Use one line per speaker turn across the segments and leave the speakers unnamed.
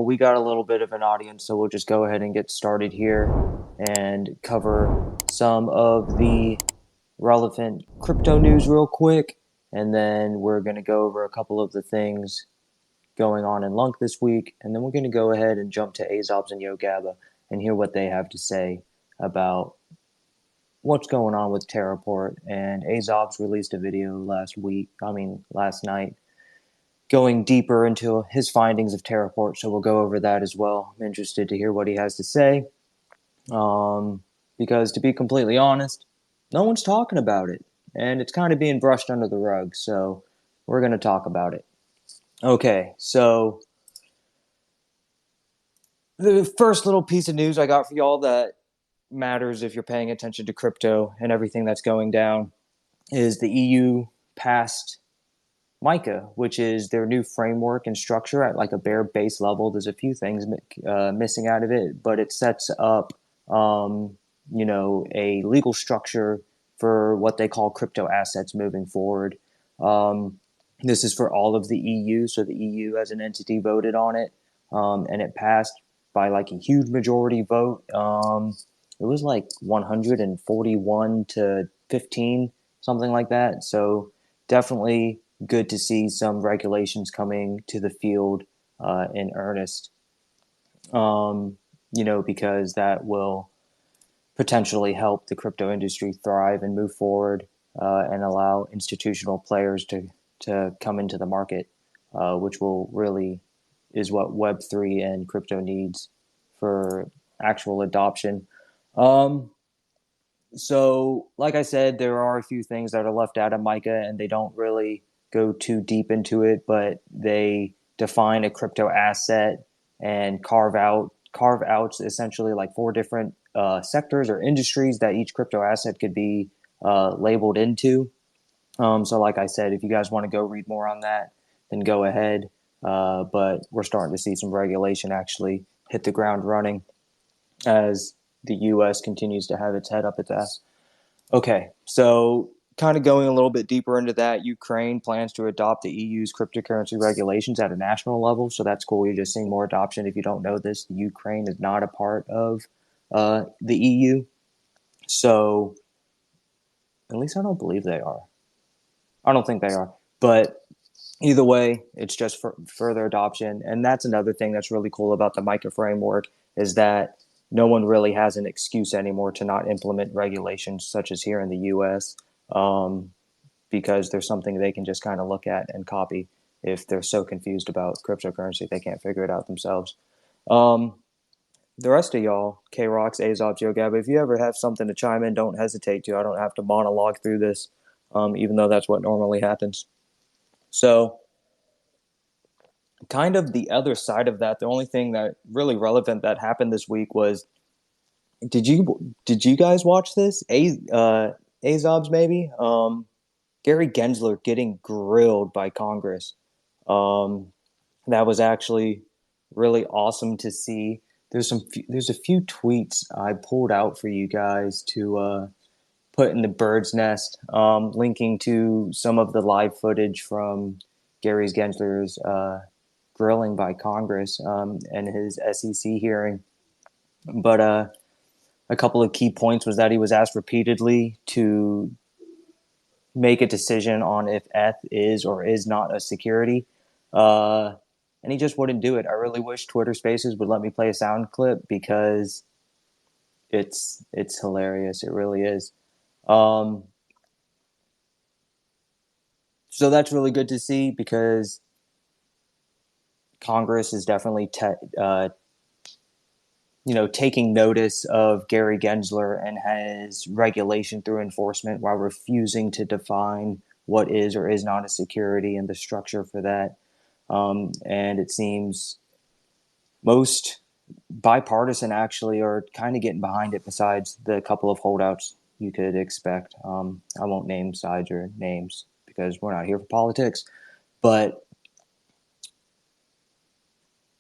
we got a little bit of an audience, so we'll just go ahead and get started here and cover some of the relevant crypto news real quick. And then we're going to go over a couple of the things going on in Lunk this week. And then we're going to go ahead and jump to Asobs and Yogabba and hear what they have to say about what's going on with Terraport. And Asobs released a video last night, going deeper into his findings of Terraport. So we'll go over that as well. I'm interested to hear what he has to say. Because to be completely honest, no one's talking about it. And it's kind of being brushed under the rug. So we're going to talk about it. Okay, so the first little piece of news I got for y'all that matters if you're paying attention to crypto and everything that's going down is the EU passed MiCA, which is their new framework and structure at like a bare base level. There's a few things missing out of it, but it sets up, a legal structure for what they call crypto assets moving forward. This is for all of the EU, so the EU as an entity voted on it, and it passed by like a huge majority vote. It was like 141 to 15, something like that. So definitely good to see some regulations coming to the field in earnest, because that will potentially help the crypto industry thrive and move forward and allow institutional players to come into the market, which will really is what Web3 and crypto needs for actual adoption. So, like I said, there are a few things that are left out of MiCA, and they don't really go too deep into it, but they define a crypto asset and carve outs essentially like four different sectors or industries that each crypto asset could be labeled into. So, like I said, if you guys want to go read more on that, then go ahead. But we're starting to see some regulation actually hit the ground running as the U.S. continues to have its head up its ass. Okay, so kind of going a little bit deeper into that, Ukraine plans to adopt the EU's cryptocurrency regulations at a national level. So that's cool. You're just seeing more adoption. If you don't know this, Ukraine is not a part of the EU. So at least I don't believe they are. I don't think they are. But either way, it's just for further adoption. And that's another thing that's really cool about the MiCA framework is that no one really has an excuse anymore to not implement regulations such as here in the U.S. Because there's something they can just kind of look at and copy if they're so confused about cryptocurrency they can't figure it out themselves. The rest of y'all, K-Rocks, Asobs, Yogabba, if you ever have something to chime in, don't hesitate to. I don't have to monologue through this, even though that's what normally happens. So kind of the other side of that, the only thing that really relevant that happened this week was, did you guys watch this? Asobs maybe? Gary Gensler getting grilled by Congress. That was actually really awesome to see. There's a few tweets I pulled out for you guys to put in the bird's nest, linking to some of the live footage from Gary Gensler's grilling by Congress and his SEC hearing. But a couple of key points was that he was asked repeatedly to make a decision on if ETH is or is not a security. And he just wouldn't do it. I really wish Twitter Spaces would let me play a sound clip because it's hilarious. It really is. So that's really good to see because Congress is definitely taking notice of Gary Gensler and his regulation through enforcement while refusing to define what is or is not a security and the structure for that. And it seems most bipartisan actually are kind of getting behind it besides the couple of holdouts you could expect. I won't name sides or names because we're not here for politics. But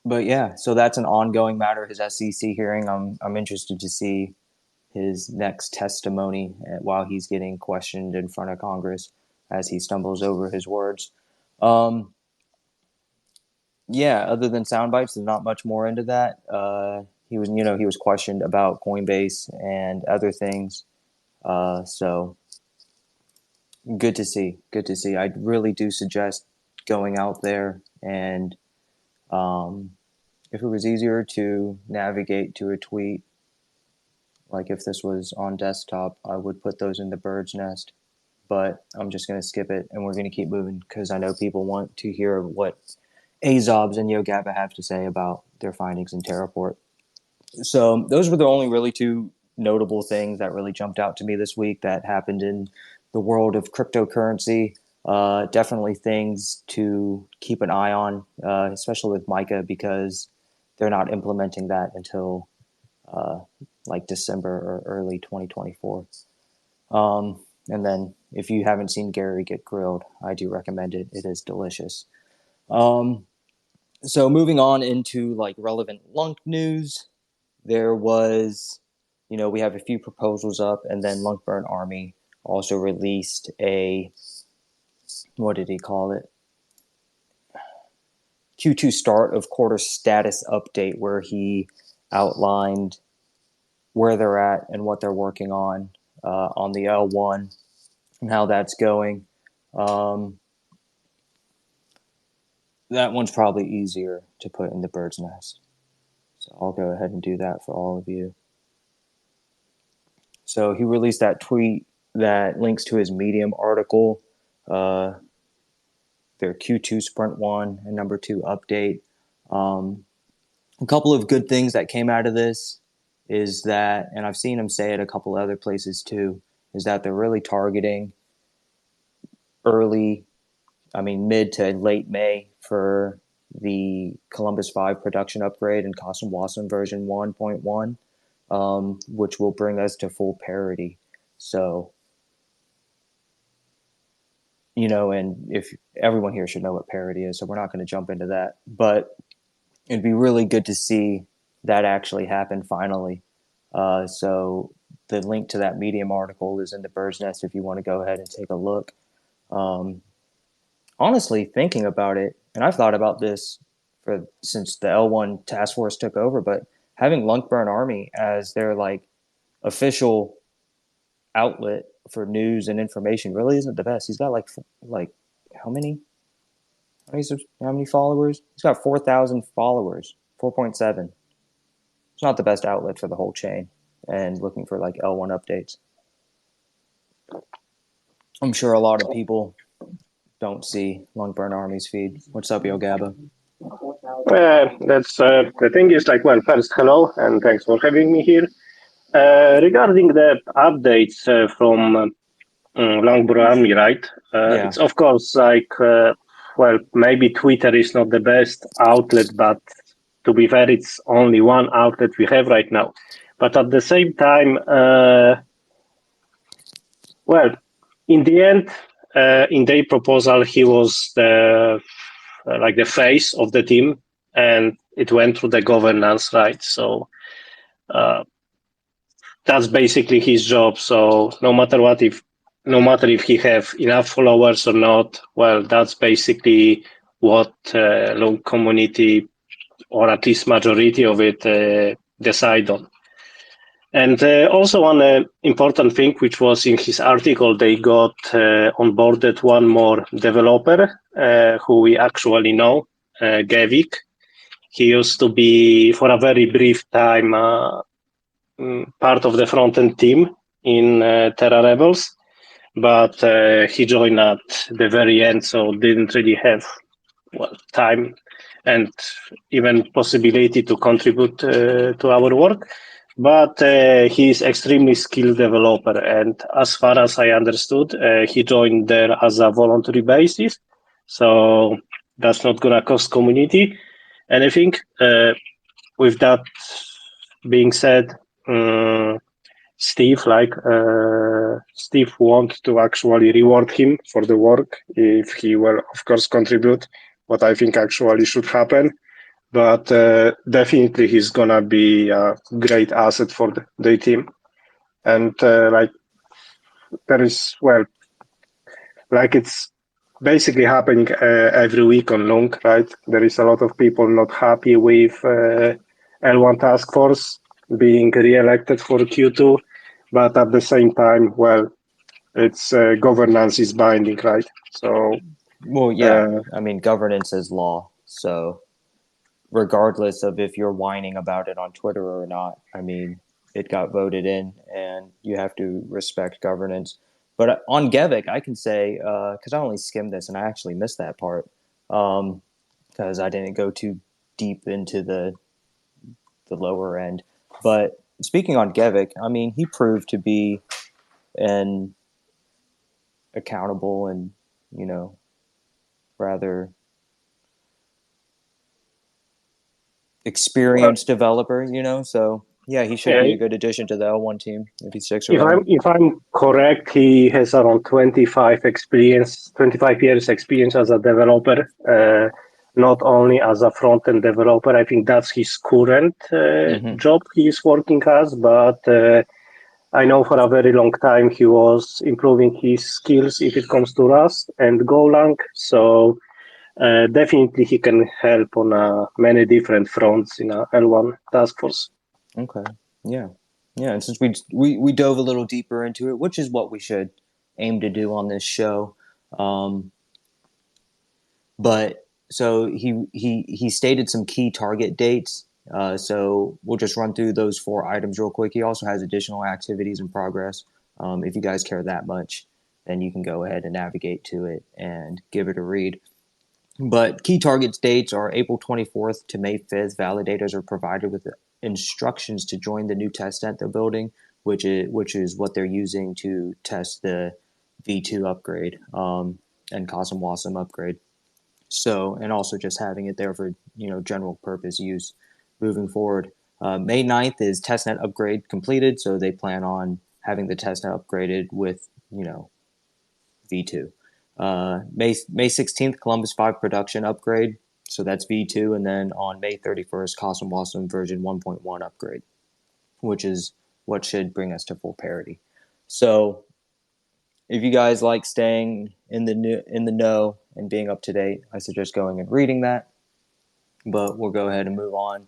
yeah, so that's an ongoing matter, his SEC hearing. I'm interested to see his next testimony while he's getting questioned in front of Congress as he stumbles over his words. Yeah, other than sound bites, there's not much more into that. He was questioned about Coinbase and other things. So good to see. Good to see. I really do suggest going out there and um, if it was easier to navigate to a tweet, like if this was on desktop, I would put those in the bird's nest. But I'm just going to skip it and we're going to keep moving because I know people want to hear what Asobs and Yogabba have to say about their findings in Terraport. So those were the only really two notable things that really jumped out to me this week that happened in the world of cryptocurrency. Definitely things to keep an eye on, especially with Mica because they're not implementing that until uh, like December or early 2024. And then if you haven't seen Gary get grilled, I do recommend it. It is delicious. Um, so moving on into like relevant Lunk news, there was, we have a few proposals up, and then Lunkburn Army also released a, what did he call it? Q2 start of quarter status update, where he outlined where they're at and what they're working on the L1 and how that's going. Um, that one's probably easier to put in the bird's nest. So I'll go ahead and do that for all of you. So he released that tweet that links to his Medium article, their Q2 Sprint 1 and number 2 update. A couple of good things that came out of this is that, and I've seen him say it a couple other places too, is that they're really targeting mid to late May for the Columbus 5 production upgrade and Custom Wasm version 1.1, which will bring us to full parity. So, and if everyone here should know what parity is, so we're not going to jump into that. But it'd be really good to see that actually happen finally. So the link to that Medium article is in the bird's nest if you want to go ahead and take a look. Honestly, thinking about it, and I've thought about this since the L1 task force took over, but having Lunkburn Army as their like official outlet for news and information really isn't the best. He's got like how many how many followers? He's got 4,000 followers, 4.7. It's not the best outlet for the whole chain and looking for like L1 updates. I'm sure a lot of people don't see Lungburn Army's feed. What's up, Yogabba?
That's the thing is like, well, first, hello, and thanks for having me here. Regarding the updates from Longbow Army, right?
Yeah.
It's of course like, well, maybe Twitter is not the best outlet, but to be fair, it's only one outlet we have right now. But at the same time, well, in the end, in their proposal, he was the face of the team, and it went through the governance, right? So that's basically his job. So no matter if he have enough followers or not, well, that's basically what long community, or at least majority of it, decide on. And also one important thing, which was in his article, they got onboarded one more developer who we actually know, Gavik. He used to be, for a very brief time, part of the front-end team in Terra Rebels, but he joined at the very end, so didn't really have time and even possibility to contribute to our work. But he's extremely skilled developer, and as far as I understood, he joined there as a voluntary basis, so that's not gonna cost community anything. With that being said, Steve want to actually reward him for the work if he will, of course, contribute. What I think actually should happen. But definitely he's gonna be a great asset for the team. And there is, well, like it's basically happening every week on Lung, right? There is a lot of people not happy with L1 task force being re-elected for Q2, but at the same time, well, it's governance is binding, right? So
Well, yeah,
uh,
I mean, governance is law. So, regardless of if you're whining about it on Twitter or not, I mean, it got voted in and you have to respect governance. But on Gevik, I can say, because I only skimmed this and I actually missed that part because I didn't go too deep into the lower end. But speaking on Gevik, I mean, he proved to be an accountable and, you know, rather
well,
experienced developer, you know. So yeah, he should
yeah,
be a good addition to the L1 team if he sticks
if
around.
I'm correct, he has around 25 years experience as a developer. Not only as a front end developer, I think that's his current
Hmm.
job he is working as, but I know for a very long time he was improving his skills if it comes to Rust and Golang. So definitely he can help on many different fronts in a L1 task force.
Okay. Yeah. Yeah. And since we dove a little deeper into it, which is what we should aim to do on this show, um, but so he stated some key target dates. So we'll just run through those four items real quick. He also has additional activities in progress. If you guys care that much, then you can go ahead and navigate to it and give it a read. But key target dates are April 24th to May 5th. Validators are provided with instructions to join the new test net they're building, which is what they're using to test the V2 upgrade and Cosm Wasm upgrade. So, and also just having it there for general purpose use moving forward. May 9th is testnet upgrade completed, so they plan on having the testnet upgraded with V2. May 16th, Columbus 5 production upgrade. So that's V2. And then on May 31st, Cosm Wasm version 1.1 upgrade, which is what should bring us to full parity. So if you guys like staying in the know and being up to date, I suggest going and reading that. But we'll go ahead and move on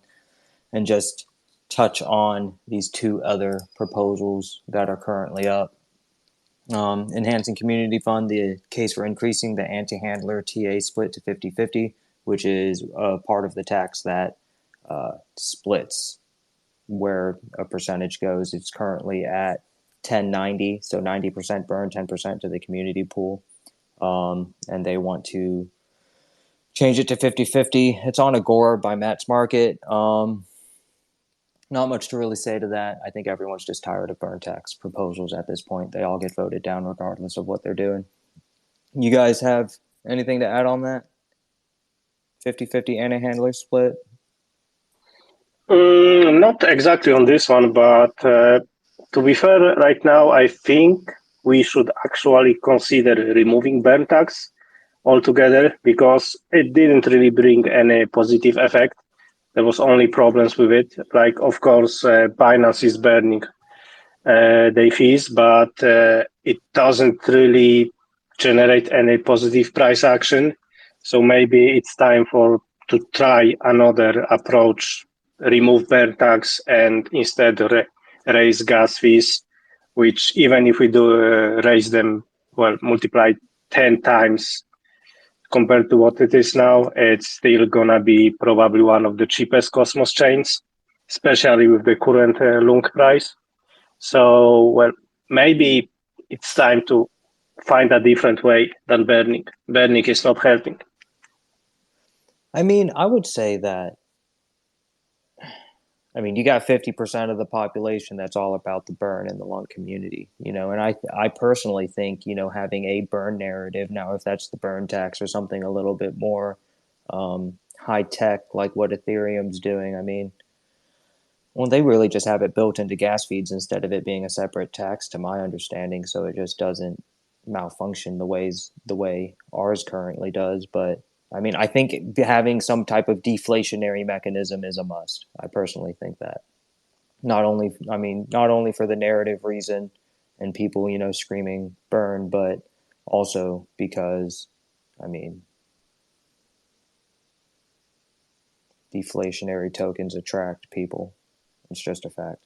and just touch on these two other proposals that are currently up. Enhancing community fund, the case for increasing the anti-handler TA split to 50-50, which is a part of the tax that splits where a percentage goes. It's currently at 1090, so 90% burn, 10% to the community pool. And they want to change it to 50-50. It's on Agora by Matt's Market. Not much to really say to that. I think everyone's just tired of burn tax proposals at this point. They all get voted down regardless of what they're doing. You guys have anything to add on that? 50-50 anti-handler split?
Not exactly on this one, but to be fair, right now, I think we should actually consider removing burn tax altogether because it didn't really bring any positive effect. There was only problems with it. Like, of course, Binance is burning their fees, but it doesn't really generate any positive price action. So maybe it's time for to try another approach, remove bear tax, and instead raise gas fees, which even if we do raise them, well, multiply 10 times compared to what it is now, it's still gonna be probably one of the cheapest Cosmos chains, especially with the current Lung price. So, well, maybe it's time to find a different way than burning. Burning is not helping.
I mean, I would say that. I mean, you got 50% of the population that's all about the burn in the lung community, and I personally think, having a burn narrative now, if that's the burn tax or something a little bit more high tech, like what Ethereum's doing. I mean, well, they really just have it built into gas feeds instead of it being a separate tax, to my understanding. So it just doesn't malfunction the way ours currently does. But I mean, I think having some type of deflationary mechanism is a must. I personally think that not only for the narrative reason and people screaming burn, but also because I mean, deflationary tokens attract people. It's just a fact.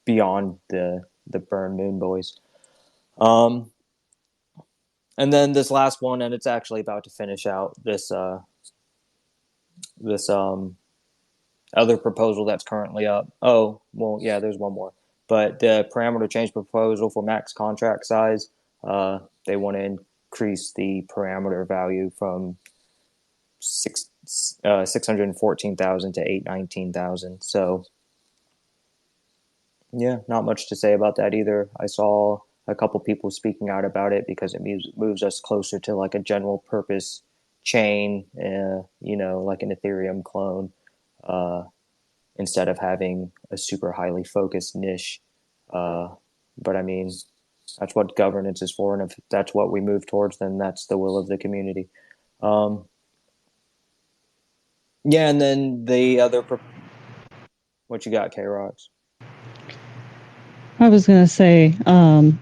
Beyond the burn moon boys. Um, and then this last one, and it's actually about to finish out this other proposal that's currently up. Oh, well, yeah, there's one more. But the parameter change proposal for max contract size, they want to increase the parameter value from 614,000 to 819,000. So yeah, not much to say about that either. I saw a couple people speaking out about it because it moves us closer to like a general purpose chain, like an Ethereum clone, uh, instead of having a super highly focused niche. But I mean, that's what governance is for, and if that's what we move towards, then that's the will of the community. Um, yeah, and then the other, what you got, K Rocks?
I was going to say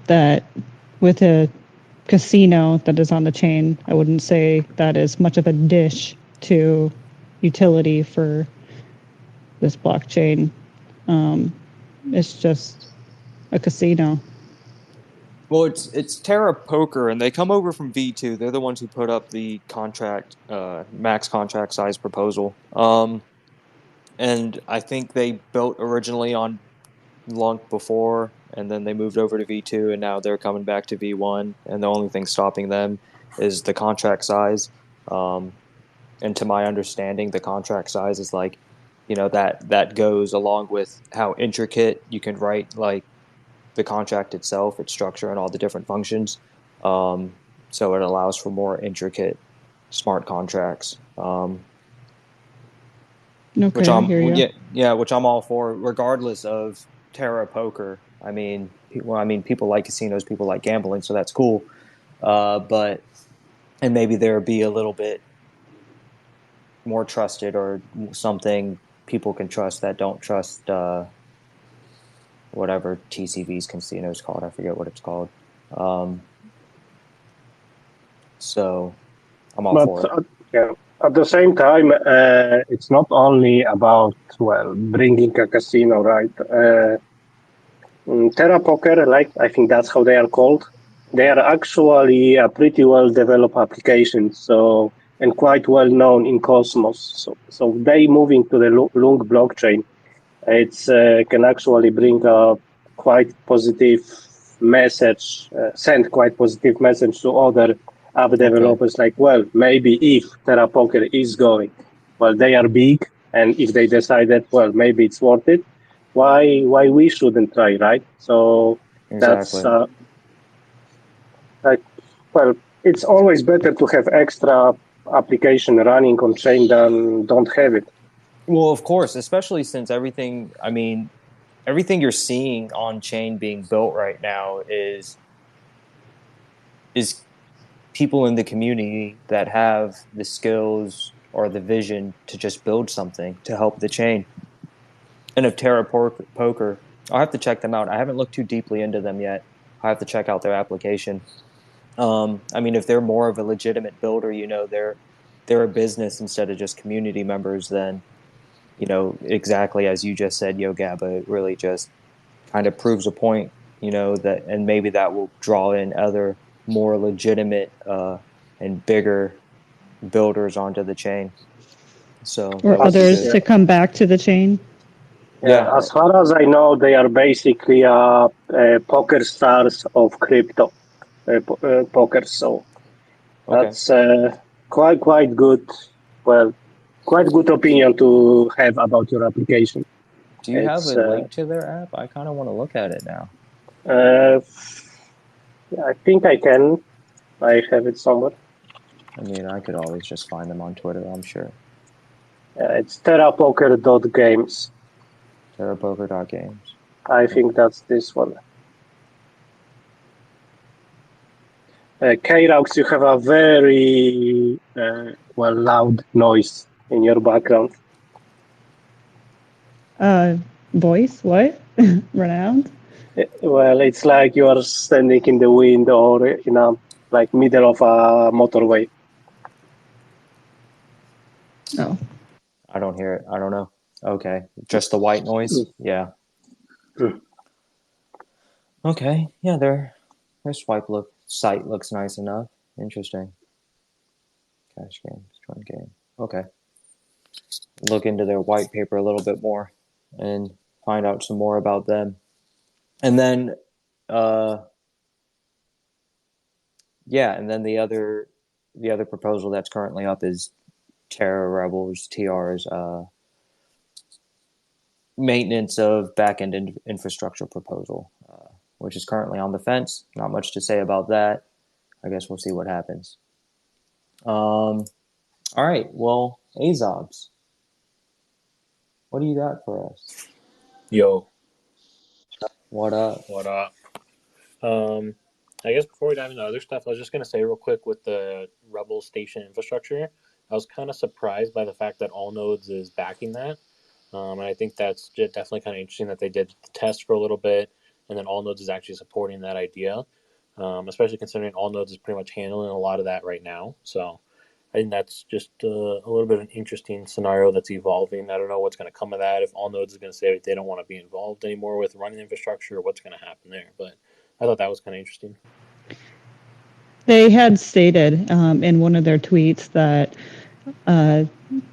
that with a casino that is on the chain, I wouldn't say that is much of a dish to utility for this blockchain. It's just a casino.
Well, it's Terra Poker, and they come over from V2. They're the ones who put up the max contract size proposal. And I think they built originally on Lunk before, and then they moved over to V2, and now they're coming back to V1. And the only thing stopping them is the contract size. And to my understanding, the contract size is like, that goes along with how intricate you can write like the contract itself, its structure, and all the different functions. So it allows for more intricate smart contracts. Which
Okay, I hear you.
which I'm all for, regardless of Terra Poker. People like casinos, people like gambling, so that's cool. But and maybe there be a little bit more trusted or something people can trust that don't trust whatever TCV's casino is called. I forget what it's called. Um, so I'm all
But
for it.
yeah, at the same time, it's not only about bringing a casino, right? Terra Poker, like I think that's how they are called. They are actually a pretty well developed application, so and quite well known in Cosmos. So they moving to the Lung blockchain. It's can actually bring a quite positive message, send quite positive message to other app developers. Like, well, maybe if Terra Poker is going, well, they are big, and if they decided, well, maybe it's worth it. Why we shouldn't try, right? So that's
Exactly.
like, well, it's always better to have extra application running on chain than don't have it.
Well, of course, especially since everything you're seeing on chain being built right now is people in the community that have the skills or the vision to just build something to help the chain. And if Poker, I'll have to check them out. I haven't looked too deeply into them yet. I have to check out their application. If they're more of a legitimate builder, they're a business instead of just community members, then exactly as you just said, Yogabba, it really just kind of proves a point, that, and maybe that will draw in other more legitimate and bigger builders onto the chain. So that
Or
would be
others
good.
to come back to the chain.
Yeah.
Yeah, as far as I know, they are basically poker stars of crypto poker. So
Okay.
that's quite good. Well, quite good opinion to have about your application.
Do you have
It's
a link to their app? I kind of want to look at it now.
uh, I think I can. I have it somewhere.
I could always just find them on Twitter, I'm sure.
It's terrapoker.games.
Terrapoker.games.
I think
Okay.
that's this one. K-Raux, you have a very loud noise in your background.
Voice, what? Renowned?
Well, it's like you are standing in the wind or in a like middle of a motorway.
Oh,
I don't hear it. I don't know. Okay, just the white noise. Yeah.
Mm.
Okay. Yeah, their site looks nice enough. Interesting. Cash games, join game. Okay. Look into their white paper a little bit more and find out some more about them. And then and then the other proposal that's currently up is Terra Rebels TR's maintenance of backend infrastructure proposal, which is currently on the fence. Not much to say about that. I guess we'll see what happens. All right. Well, Asobs, what do you got for us?
Yo,
What up?
what up? I guess before we dive into other stuff, I was just gonna say real quick with the Rebel Station infrastructure, I was kind of surprised by the fact that All Nodes is backing that, and I think that's definitely kind of interesting that they did the test for a little bit, and then All Nodes is actually supporting that idea, especially considering All Nodes is pretty much handling a lot of that right now. So I think that's just a little bit of an interesting scenario that's evolving. I don't know what's going to come of that. If All Nodes is going to say they don't want to be involved anymore with running infrastructure, what's going to happen there? But I thought that was kind of interesting.
they had stated in one of their tweets that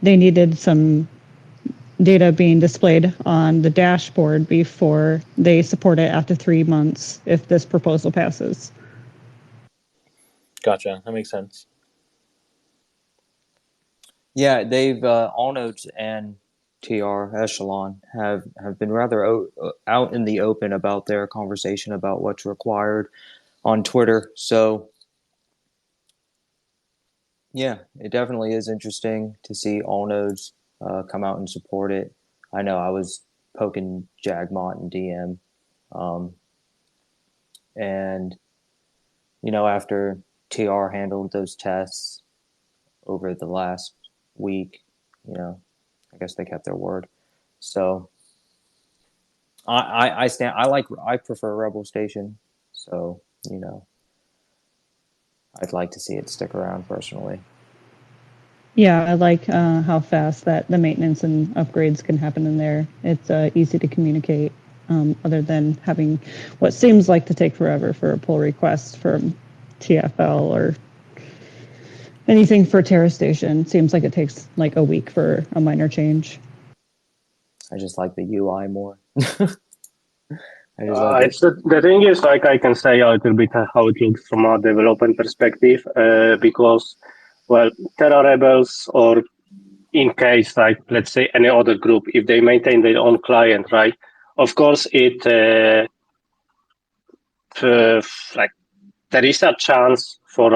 they needed some data being displayed on the dashboard before they support it after 3 months if this proposal passes.
Gotcha. That makes sense.
Yeah, they've All Nodes and TR Echelon have been rather out in the open about their conversation about what's required on Twitter. So yeah, it definitely is interesting to see All Nodes come out and support it. I know I was poking Jagmont and DM, and after TR handled those tests over the last week, I guess they kept their word. So I prefer Rebel Station. So I'd like to see it stick around personally.
Yeah, I like how fast that the maintenance and upgrades can happen in there. It's easy to communicate, other than having what seems like to take forever for a pull request from TFL or anything for Terra Station. Seems like it takes like a week for a minor change.
I just like the UI more.
It's the thing is, like, I can say a little bit how it looks from a development perspective, because, well, Terra Rebels, or in case, like, let's say any other group, if they maintain their own client, right? Of course, like, there is a chance for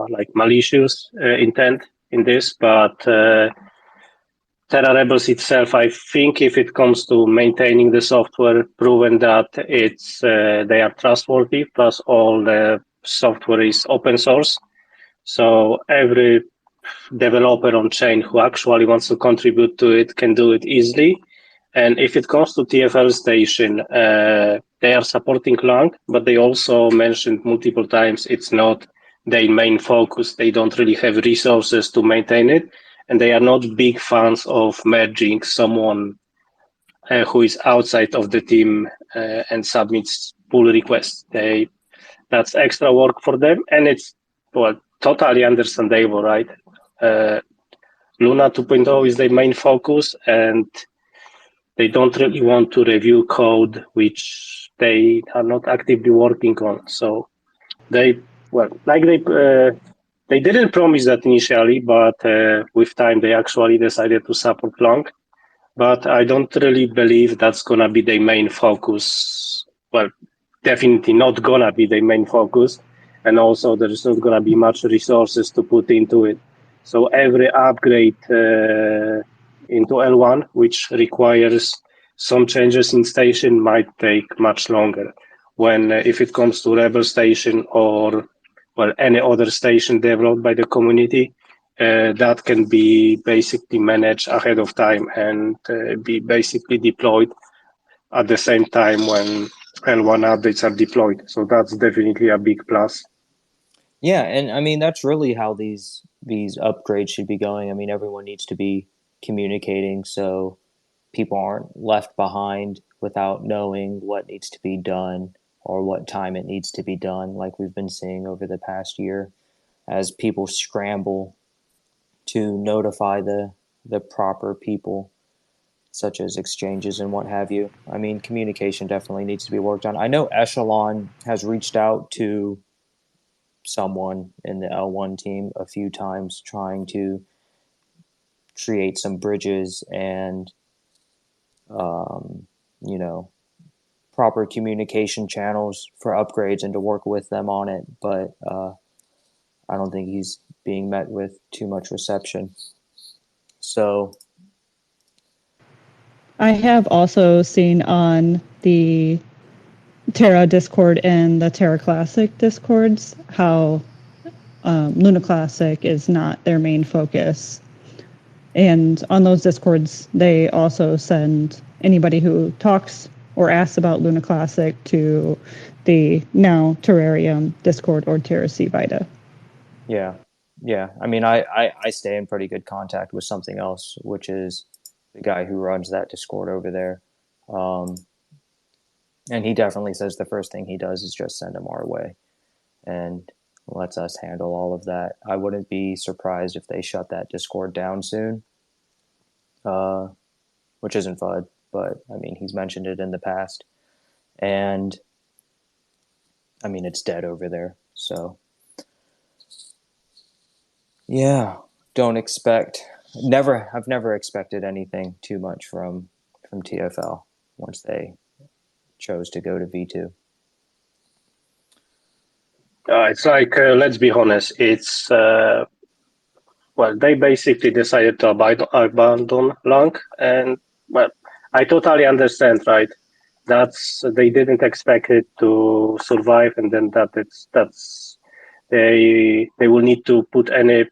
like malicious intent in this, but Terra Rebels itself, I think, if it comes to maintaining the software, proven that they are trustworthy. Plus, all the software is open source, so every developer on chain who actually wants to contribute to it can do it easily. And if it comes to TFL Station, they are supporting Lang, but they also mentioned multiple times it's not their main focus. They don't really have resources to maintain it, and they are not big fans of merging someone who is outside of the team and submits pull requests. That's extra work for them, and it's totally understandable, right? Luna 2.0 is their main focus, and they don't really want to review code which they are not actively working on. So they didn't promise that initially, but with time they actually decided to support Long. But I don't really believe that's gonna be their main focus. Well, definitely not gonna be their main focus, and also there's not gonna be much resources to put into it. So every upgrade into L1, which requires some changes in station, might take much longer. When if it comes to Rebel Station or any other station developed by the community, that can be basically managed ahead of time and be basically deployed at the same time when L1 updates are deployed. So that's definitely a big plus.
Yeah, and I mean that's really how these upgrades should be going. I mean everyone needs to be communicating so people aren't left behind without knowing what needs to be done or what time it needs to be done, like we've been seeing over the past year as people scramble to notify the proper people, such as exchanges and what have you. I mean, communication definitely needs to be worked on. I know Echelon has reached out to someone in the L1 team a few times trying to create some bridges and, you know, proper communication channels for upgrades and to work with them on it. But I don't think he's being met with too much reception. So
I have also seen on the Terra Discord and the Terra Classic Discords how Luna Classic is not their main focus. And on those Discords, they also send anybody who talks or asks about Luna Classic to the now Terrarium Discord or Terra C Vita.
yeah, yeah. I mean, I stay in pretty good contact with something else, which is the guy who runs that Discord over there. And he definitely says the first thing he does is just send them our way and lets us handle all of that. I wouldn't be surprised if they shut that Discord down soon, which isn't FUD, but I mean, he's mentioned it in the past. And I mean, it's dead over there. So, yeah, don't expect, I've never expected anything too much from TFL once they chose to go to V2.
It's like, let's be honest, it's, well, they basically decided to abandon Lang, and, well, I totally understand, right? They didn't expect it to survive, and then they will need to put any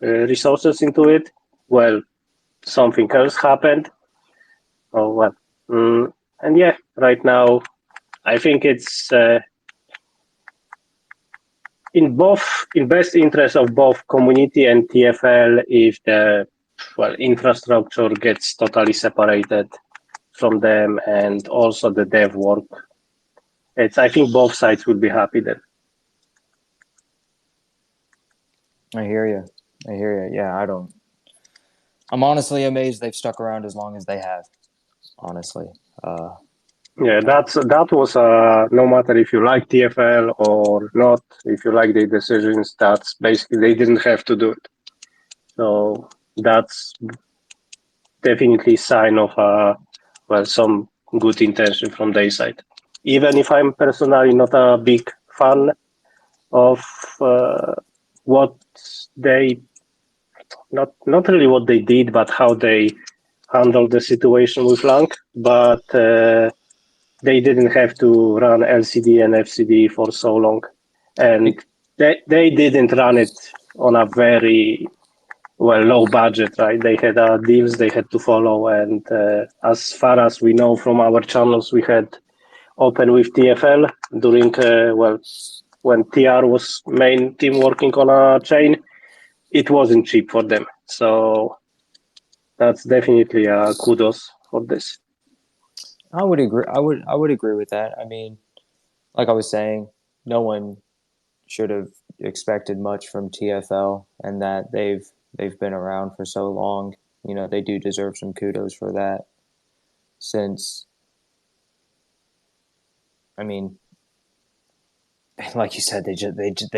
resources into it. Well, something else happened. Oh, well. And yeah, right now, I think it's in best interest of both community and TFL if the infrastructure gets totally separated from them and also the dev work. I think both sides will be happy then.
I hear you. Yeah, I'm honestly amazed they've stuck around as long as they have. Honestly.
Yeah, that was no matter if you like TFL or not, if you like the decisions, that's basically they didn't have to do it. So that's definitely sign of some good intention from their side. Even if I'm personally not a big fan of what they not really what they did, but how they handled the situation with Lang, but they didn't have to run LCD and FCD for so long, and they didn't run it on a very low budget, right? They had deals they had to follow, and as far as we know from our channels, we had open with TFL during when TR was main team working on a chain. It wasn't cheap for them, so that's definitely a kudos for this.
I would agree. I would agree with that. I mean, like I was saying, no one should have expected much from TFL, and that they've been around for so long. You know, they do deserve some kudos for that. Since, I mean, like you said, they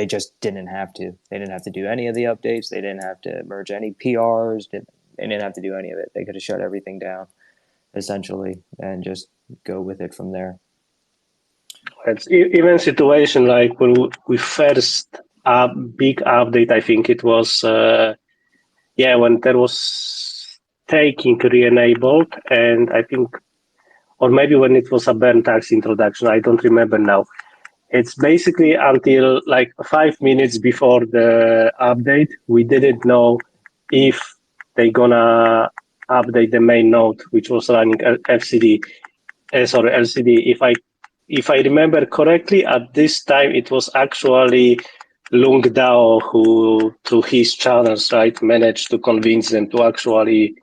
just didn't have to. They didn't have to do any of the updates. They didn't have to merge any PRs. They didn't have to do any of it. They could have shut everything down, essentially, and just go with it from there.
It's even situation like when we first big update, I think it was when there was taking re-enabled, and I think, or maybe when it was a burn tax introduction, I don't remember now. It's basically until like 5 minutes before the update, we didn't know if they're gonna update the main node, which was running LCD. If I remember correctly, at this time it was actually Lung Dao, who through his channels, right, managed to convince them to actually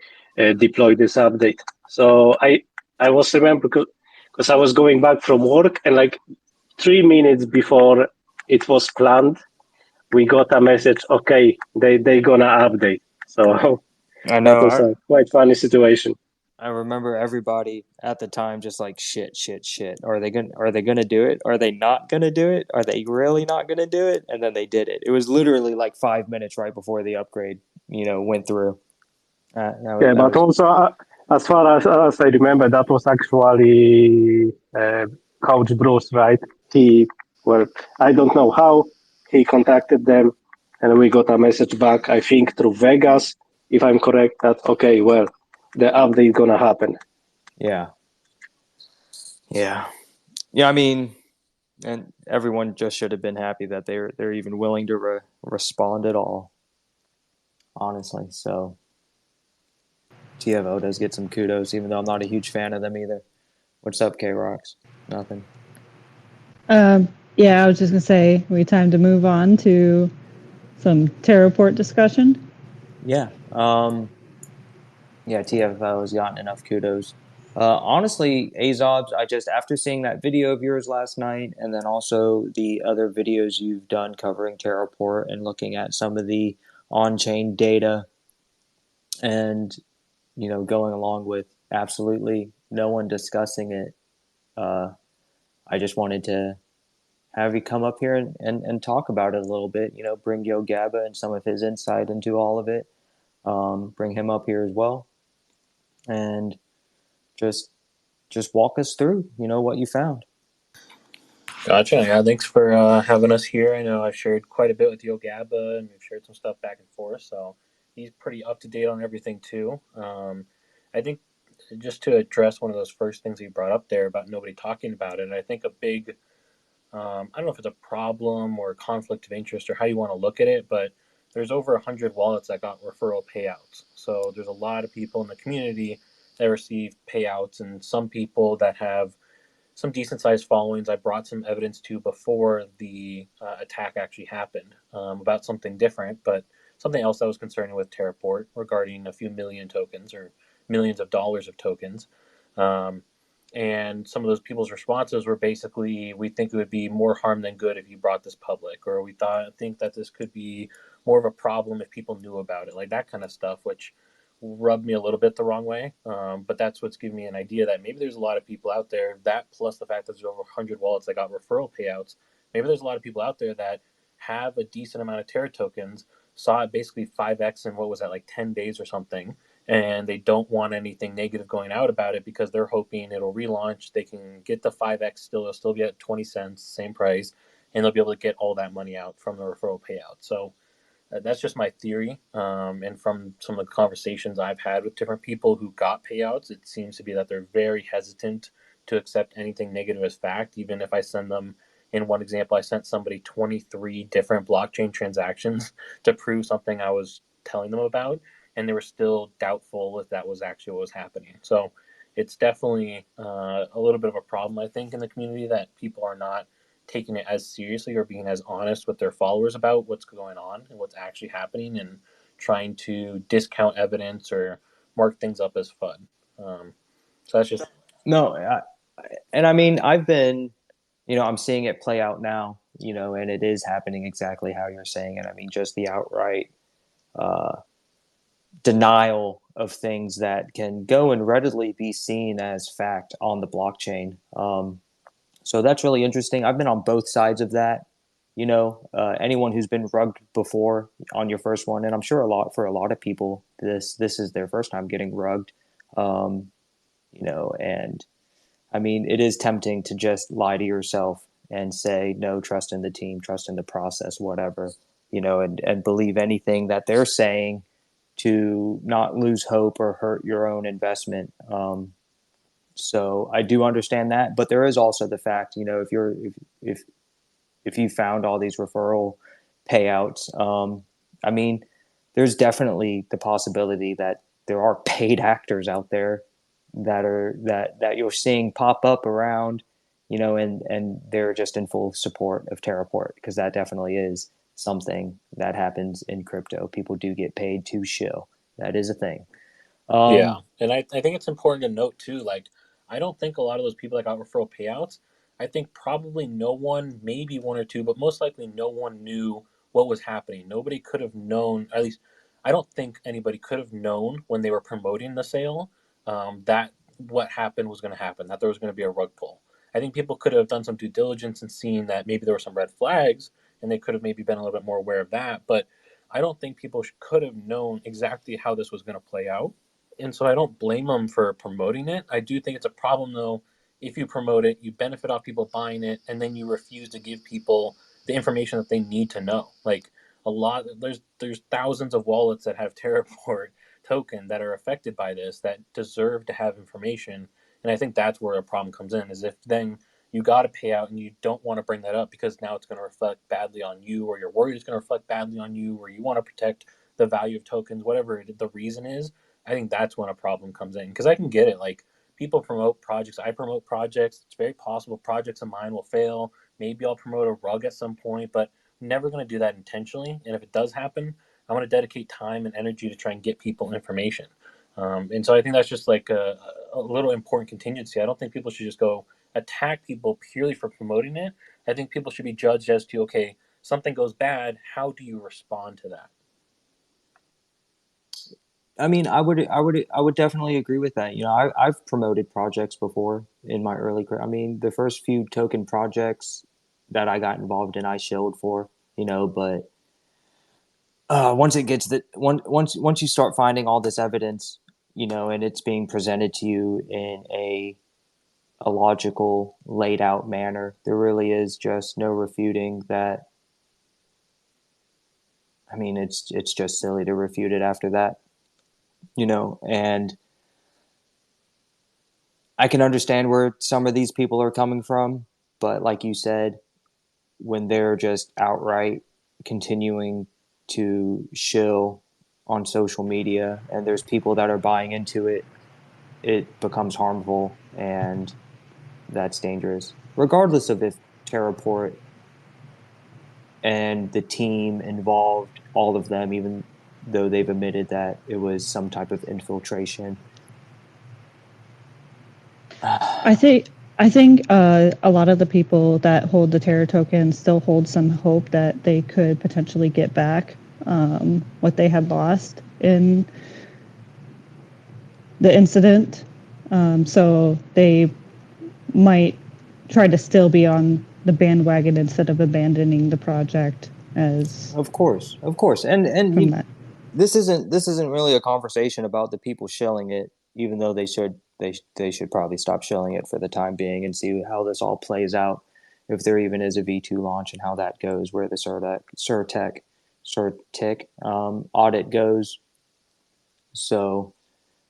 deploy this update. So I was remember because I was going back from work, and like 3 minutes before it was planned, we got a message. Okay, they gonna update. So
I
that
know.
was a quite funny situation.
I remember everybody at the time just like shit, shit, shit. Are they gonna do it? Are they not gonna do it? Are they really not gonna do it? And then they did it. It was literally like 5 minutes right before the upgrade, went through.
Yeah, but also as far as I remember, that was actually Coach Bruce, right? Well, I don't know how he contacted them, and we got a message back. I think through Vegas, if I'm correct. That okay, well, the update gonna happen.
Yeah. Yeah. I mean, and everyone just should have been happy that they're even willing to respond at all. Honestly, so TFO does get some kudos, even though I'm not a huge fan of them either. What's up, K Rocks? Nothing.
Yeah, I was just gonna say we time to move on to some Terraport discussion.
Yeah. Yeah, TFO has gotten enough kudos. Honestly, Asobs, I just after seeing that video of yours last night, and then also the other videos you've done covering Terraport and looking at some of the on-chain data, and going along with absolutely no one discussing it. I just wanted to have you come up here and talk about it a little bit. Bring Yogabba and some of his insight into all of it. Bring him up here as well, and just walk us through, what you found.
Gotcha. Yeah, thanks for having us here. I know I've shared quite a bit with Yogabba, and we've shared some stuff back and forth. So he's pretty up to date on everything too. I think just to address one of those first things you brought up there about nobody talking about it, I think a big I don't know if it's a problem or a conflict of interest or how you want to look at it, but there's over 100 wallets that got referral payouts. So there's a lot of people in the community that receive payouts, and some people that have some decent sized followings. I brought some evidence to before the attack actually happened about something different, but something else that was concerning with Terraport regarding a few million tokens or millions of dollars of tokens. Um, and some of those people's responses were basically, we think it would be more harm than good if you brought this public, or we think that this could be more of a problem if people knew about it, like that kind of stuff, which rubbed me a little bit the wrong way. But that's what's giving me an idea that maybe there's a lot of people out there, that plus the fact that there's over 100 wallets that got referral payouts, maybe there's a lot of people out there that have a decent amount of Terra tokens, saw it basically 5x in what was that, like 10 days or something, and they don't want anything negative going out about it because they're hoping it'll relaunch. They can get the 5x still, it'll still be at 20 cents, same price, and they'll be able to get all that money out from the referral payout. So that's just my theory. And from some of the conversations I've had with different people who got payouts, it seems to be that they're very hesitant to accept anything negative as fact, even if I send them. In one example, I sent somebody 23 different blockchain transactions to prove something I was telling them about, and they were still doubtful if that was actually what was happening. So it's definitely a little bit of a problem, I think, in the community, that people are not taking it as seriously or being as honest with their followers about what's going on and what's actually happening, and trying to discount evidence or mark things up as fun. So that's just
No, and I mean, I've been, I'm seeing it play out now, and it is happening exactly how you're saying it. I mean, just the outright uh, denial of things that can go and readily be seen as fact on the blockchain. So that's really interesting. I've been on both sides of that. Anyone who's been rugged before on your first one, and I'm sure for a lot of people, this is their first time getting rugged. And I mean, it is tempting to just lie to yourself and say, no, trust in the team, trust in the process, whatever, and believe anything that they're saying to not lose hope or hurt your own investment. So I do understand that, but there is also the fact, if you found all these referral payouts, I mean, there's definitely the possibility that there are paid actors out there that you're seeing pop up around, and they're just in full support of Terraport, because that definitely is something that happens in crypto. People do get paid to shill. That is a thing.
Yeah, and I think it's important to note too, like, I don't think a lot of those people that got referral payouts, I think probably no one, maybe one or two, but most likely no one knew what was happening. Nobody could have known, at least I don't think anybody could have known when they were promoting the sale, that what happened was going to happen, that there was going to be a rug pull. I think people could have done some due diligence and seen that maybe there were some red flags, and they could have maybe been a little bit more aware of that, but I don't think people could have known exactly how this was going to play out, and so I don't blame them for promoting it. I do think it's a problem though. If you promote it, you benefit off people buying it, and then you refuse to give people the information that they need to know. Like a lot, there's thousands of wallets that have Terraport token that are affected by this that deserve to have information, and I think that's where a problem comes in. Is if then you got to pay out and you don't want to bring that up because now it's going to reflect badly on you, or you're worried it's going to reflect badly on you, or you want to protect the value of tokens, whatever the reason is. I think that's when a problem comes in because I can get it. Like people promote projects, I promote projects. It's very possible projects of mine will fail. Maybe I'll promote a rug at some point, but I'm never going to do that intentionally. And if it does happen, I want to dedicate time and energy to try and get people information. And so I think that's just like a little important contingency. I don't think people should just go attack people purely for promoting it. I think people should be judged as to, okay, something goes bad. How do you respond to that?
I mean, I would definitely agree with that. You know, I've promoted projects before in my early career. I mean, the first few token projects that I got involved in, I shilled for. You know, but once it gets that once you start finding all this evidence, you know, and it's being presented to you in a logical, laid out manner, there really is just no refuting that. I mean, it's just silly to refute it after that, you know, and I can understand where some of these people are coming from, but like you said, when they're just outright continuing to shill on social media and there's people that are buying into it, it becomes harmful and that's dangerous. Regardless of if Terraport and the team involved, all of them, even though they've admitted that it was some type of infiltration.
I think a lot of the people that hold the Terra token still hold some hope that they could potentially get back what they had lost in the incident. So they might try to still be on the bandwagon instead of abandoning the project as
Of course, and
from that.
this isn't really a conversation about the people shilling it, even though they should probably stop shilling it for the time being and see how this all plays out, if there even is a V2 launch and how that goes, where the Certic audit goes. So,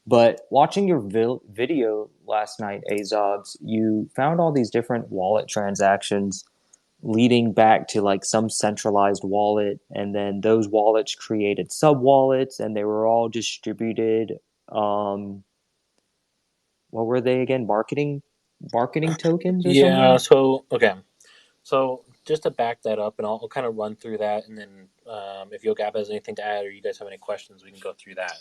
but watching your video last night, Asobs, you found all these different wallet transactions leading back to like some centralized wallet, and then those wallets created sub wallets and they were all distributed. um what were they again? Marketing tokens or
Yeah,
something?
so okay. So just to back that up, and I'll kind of run through that, and then if Yogabba has anything to add, or you guys have any questions, we can go through that.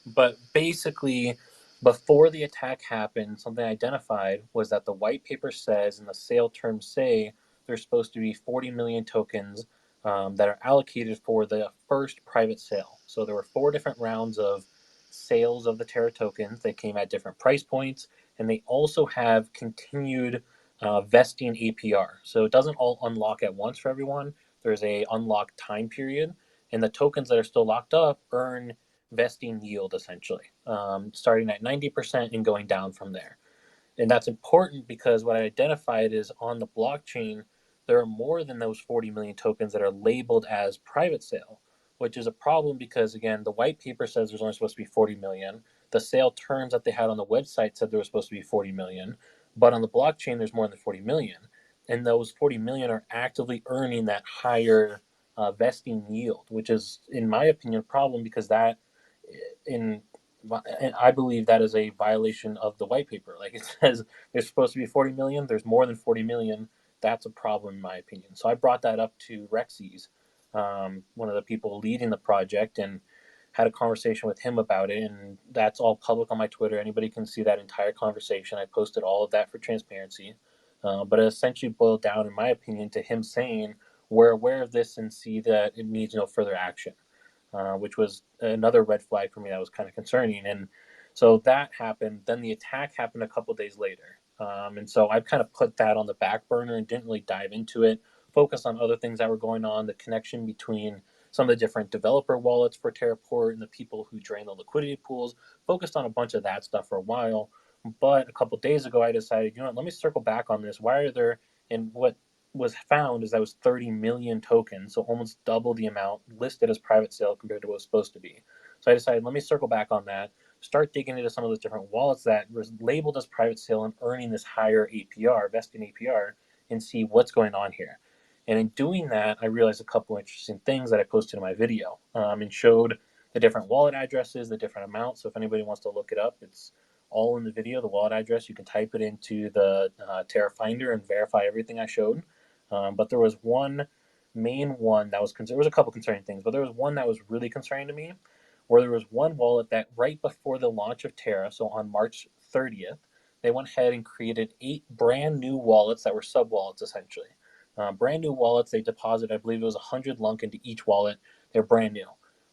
But basically, before the attack happened, something identified was that the white paper says, and the sale terms say, there's supposed to be 40 million tokens that are allocated for the first private sale. So there were 4 different rounds of sales of the Terra tokens. They came at different price points, and they also have continued vesting APR. So it doesn't all unlock at once for everyone. There's a unlock time period, and the tokens that are still locked up earn vesting yield essentially, starting at 90% and going down from there. And that's important because what I identified is on the blockchain, there are more than those 40 million tokens that are labeled as private sale, which is a problem because, again, the white paper says there's only supposed to be 40 million. The sale terms that they had on the website said there was supposed to be 40 million. But on the blockchain, there's more than 40 million. And those 40 million are actively earning that higher vesting yield, which is, in my opinion, a problem because that, in and I believe that is a violation of the white paper. Like it says, there's supposed to be 40 million. There's more than 40 million. that's a problem in my opinion. So I brought that up to Rexy's, one of the people leading the project, and had a conversation with him about it. And that's all public on my Twitter. Anybody can see that entire conversation. I posted all of that for transparency. But it essentially boiled down, in my opinion, to him saying, we're aware of this and see that it needs no further action, which was another red flag for me that was kind of concerning. And so that happened. Then the attack happened a couple days later. And so I kind of put that on the back burner and didn't really dive into it, focused on other things that were going on, the connection between some of the different developer wallets for Terraport and the people who drain the liquidity pools, focused on a bunch of that stuff for a while. But a couple days ago, I decided, you know what, let me circle back on this. Why are there, and what was found is that was 30 million tokens, so almost double the amount listed as private sale compared to what was supposed to be. So I decided, let me circle back on that, start digging into some of those different wallets that was labeled as private sale and earning this higher APR, vesting APR, and see what's going on here. And in doing that, I realized a couple interesting things that I posted in my video, and showed the different wallet addresses, the different amounts. So if anybody wants to look it up, it's all in the video, the wallet address. You can type it into the Terra Finder and verify everything I showed. But there was one main one that was there was a couple concerning things, but there was one that was really concerning to me, where there was one wallet that right before the launch of Terra, so on March 30th, they went ahead and created 8 brand new wallets that were sub wallets essentially. Brand new wallets, they deposited, I believe it was 100 lunk into each wallet. They're brand new.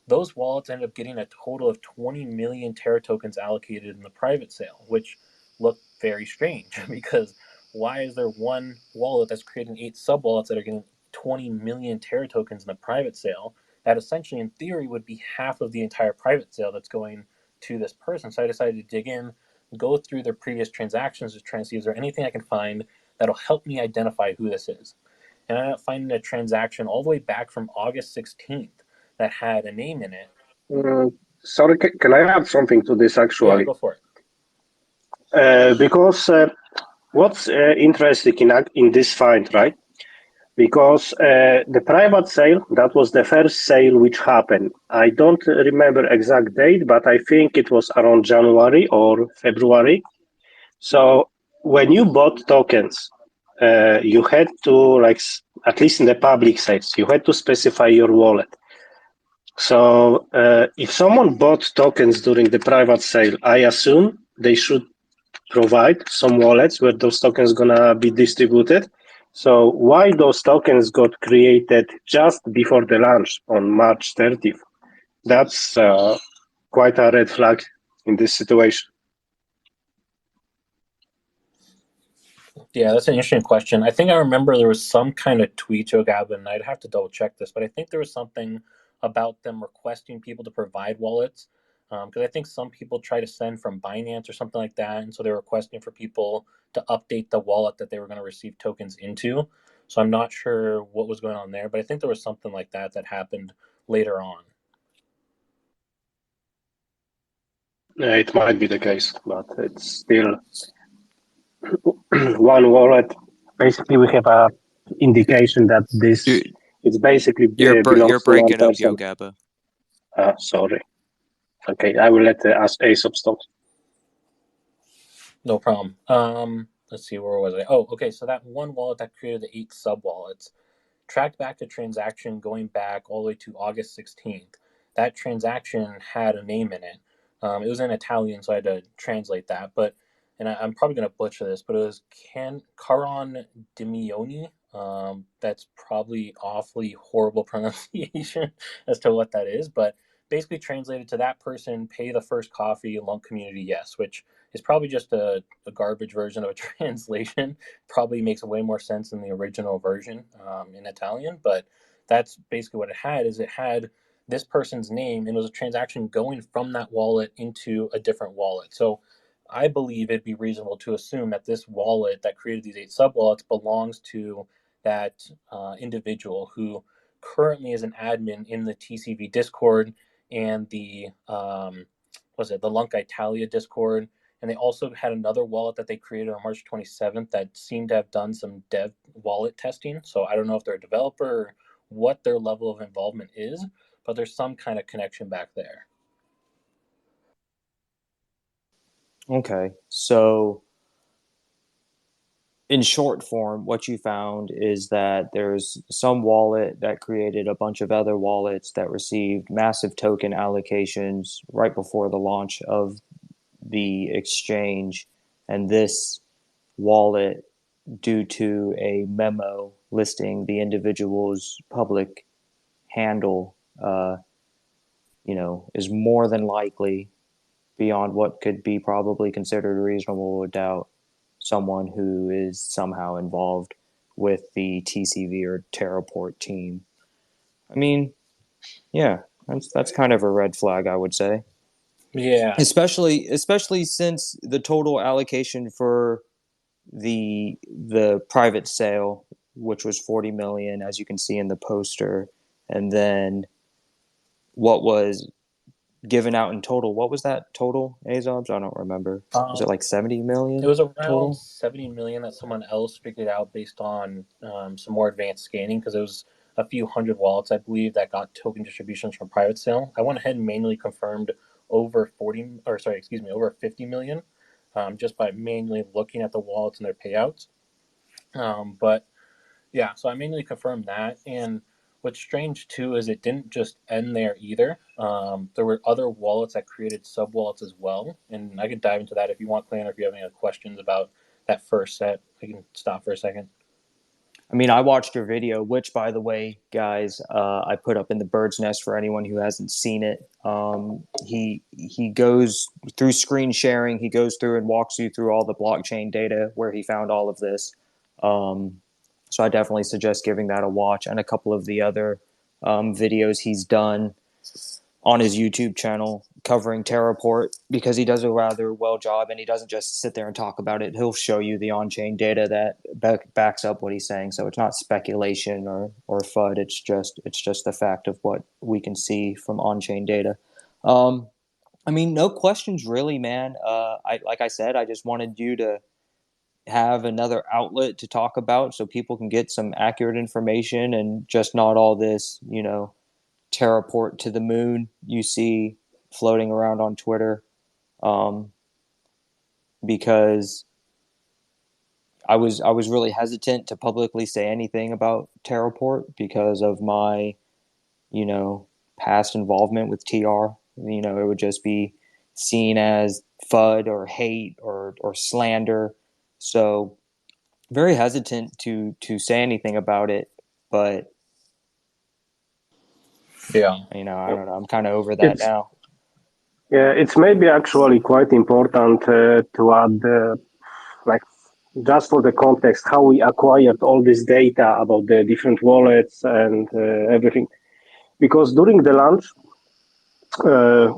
Those wallets ended up getting a total of 20 million Terra tokens allocated in the private sale, which looked very strange because why is there one wallet that's creating 8 sub wallets that are getting 20 million Terra tokens in the private sale? That essentially, in theory, would be half of the entire private sale that's going to this person. So I decided to dig in, go through their previous transactions to try and see is there anything I can find that'll help me identify who this is. And I ended up finding a transaction all the way back from August 16th that had a name in it.
Sorry, can I add something to this actually?
Yeah, go for
it. Because what's interesting in this find, right? Because the private sale, that was the first sale which happened. I don't remember exact date, but I think it was around January or February. So when you bought tokens, you had to, like, at least in the public sales, you had to specify your wallet. So if someone bought tokens during the private sale, I assume they should provide some wallets where those tokens gonna be distributed. So why those tokens got created just before the launch on March 30th? That's quite a red flag in this situation.
Yeah, that's an interesting question. I think I remember there was some kind of tweet, Yogabba, and I'd have to double check this, but I think there was something about them requesting people to provide wallets. Because I think some people try to send from Binance or something like that, and so they're requesting for people to update the wallet that they were going to receive tokens into. So I'm not sure what was going on there, but I think there was something like that that happened later on.
It might be the case, but it's still one wallet. Basically, we have a indication that this it's basically
You're
belongs to one
breaking up,
person.
Yogabba.
Sorry. Okay, I will let Asobs talk.
No problem. Let's see, where was I? Oh, okay. So that one wallet that created the 8 sub wallets tracked back the transaction going back all the way to August 16th. That transaction had a name in it. It was in Italian, so I had to translate that. But and I'm probably going to butcher this, but it was Caron Dimioni. That's probably awfully horrible pronunciation as to what that is, but basically translated to that person, pay the first coffee, Lunk community, yes, which is probably just a garbage version of a translation. Probably makes way more sense than the original version in Italian, but that's basically what it had. Is it had this person's name and it was a transaction going from that wallet into a different wallet. So I believe it'd be reasonable to assume that this wallet that created these 8 sub wallets belongs to that individual who currently is an admin in the TCV Discord and the the Lunk Italia Discord. And they also had another wallet that they created on March 27th that seemed to have done some dev wallet testing. So I don't know if they're a developer or what their level of involvement is, but there's some kind of connection back there.
Okay, so in short form, what you found is that there's some wallet that created a bunch of other wallets that received massive token allocations right before the launch of the exchange. And this wallet, due to a memo listing the individual's public handle, is more than likely, beyond what could be probably considered reasonable doubt, someone who is somehow involved with the TCV or Terraport team. I mean, yeah, that's kind of a red flag, I would say.
Yeah.
Especially since the total allocation for the private sale, which was 40 million, as you can see in the poster, and then what was given out in total. What was that total, Asobs? I don't remember. Was it like 70 million?
It was around
total?
70 million that someone else figured out based on some more advanced scanning, because it was a few hundred wallets, I believe, that got token distributions from private sale. I went ahead and manually confirmed over 50 million, just by manually looking at the wallets and their payouts. But yeah, so I manually confirmed that. And what's strange too is it didn't just end there either. There were other wallets that created sub wallets as well, and I could dive into that if you want, Clan, or if you have any other questions about that first set. I can stop for a second.
I mean, I watched your video, which, by the way, guys, I put up in the Bird's Nest for anyone who hasn't seen it. He goes through screen sharing. He goes through and walks you through all the blockchain data where he found all of this. So I definitely suggest giving that a watch, and a couple of the other videos he's done on his YouTube channel covering Terraport, because he does a rather well job, and he doesn't just sit there and talk about it. He'll show you the on-chain data that backs up what he's saying. So it's not speculation or FUD. It's just the fact of what we can see from on-chain data. I mean, no questions really, man. Like I said, I just wanted you to have another outlet to talk about so people can get some accurate information, and just not all this, Terraport to the moon you see floating around on Twitter, because I was really hesitant to publicly say anything about Terraport because of my past involvement with TR. It would just be seen as FUD or hate or slander, so very hesitant to say anything about it. But
yeah,
I don't know, I'm kind of over that now.
Yeah, it's maybe actually quite important to add, just for the context, how we acquired all this data about the different wallets and everything. Because during the launch,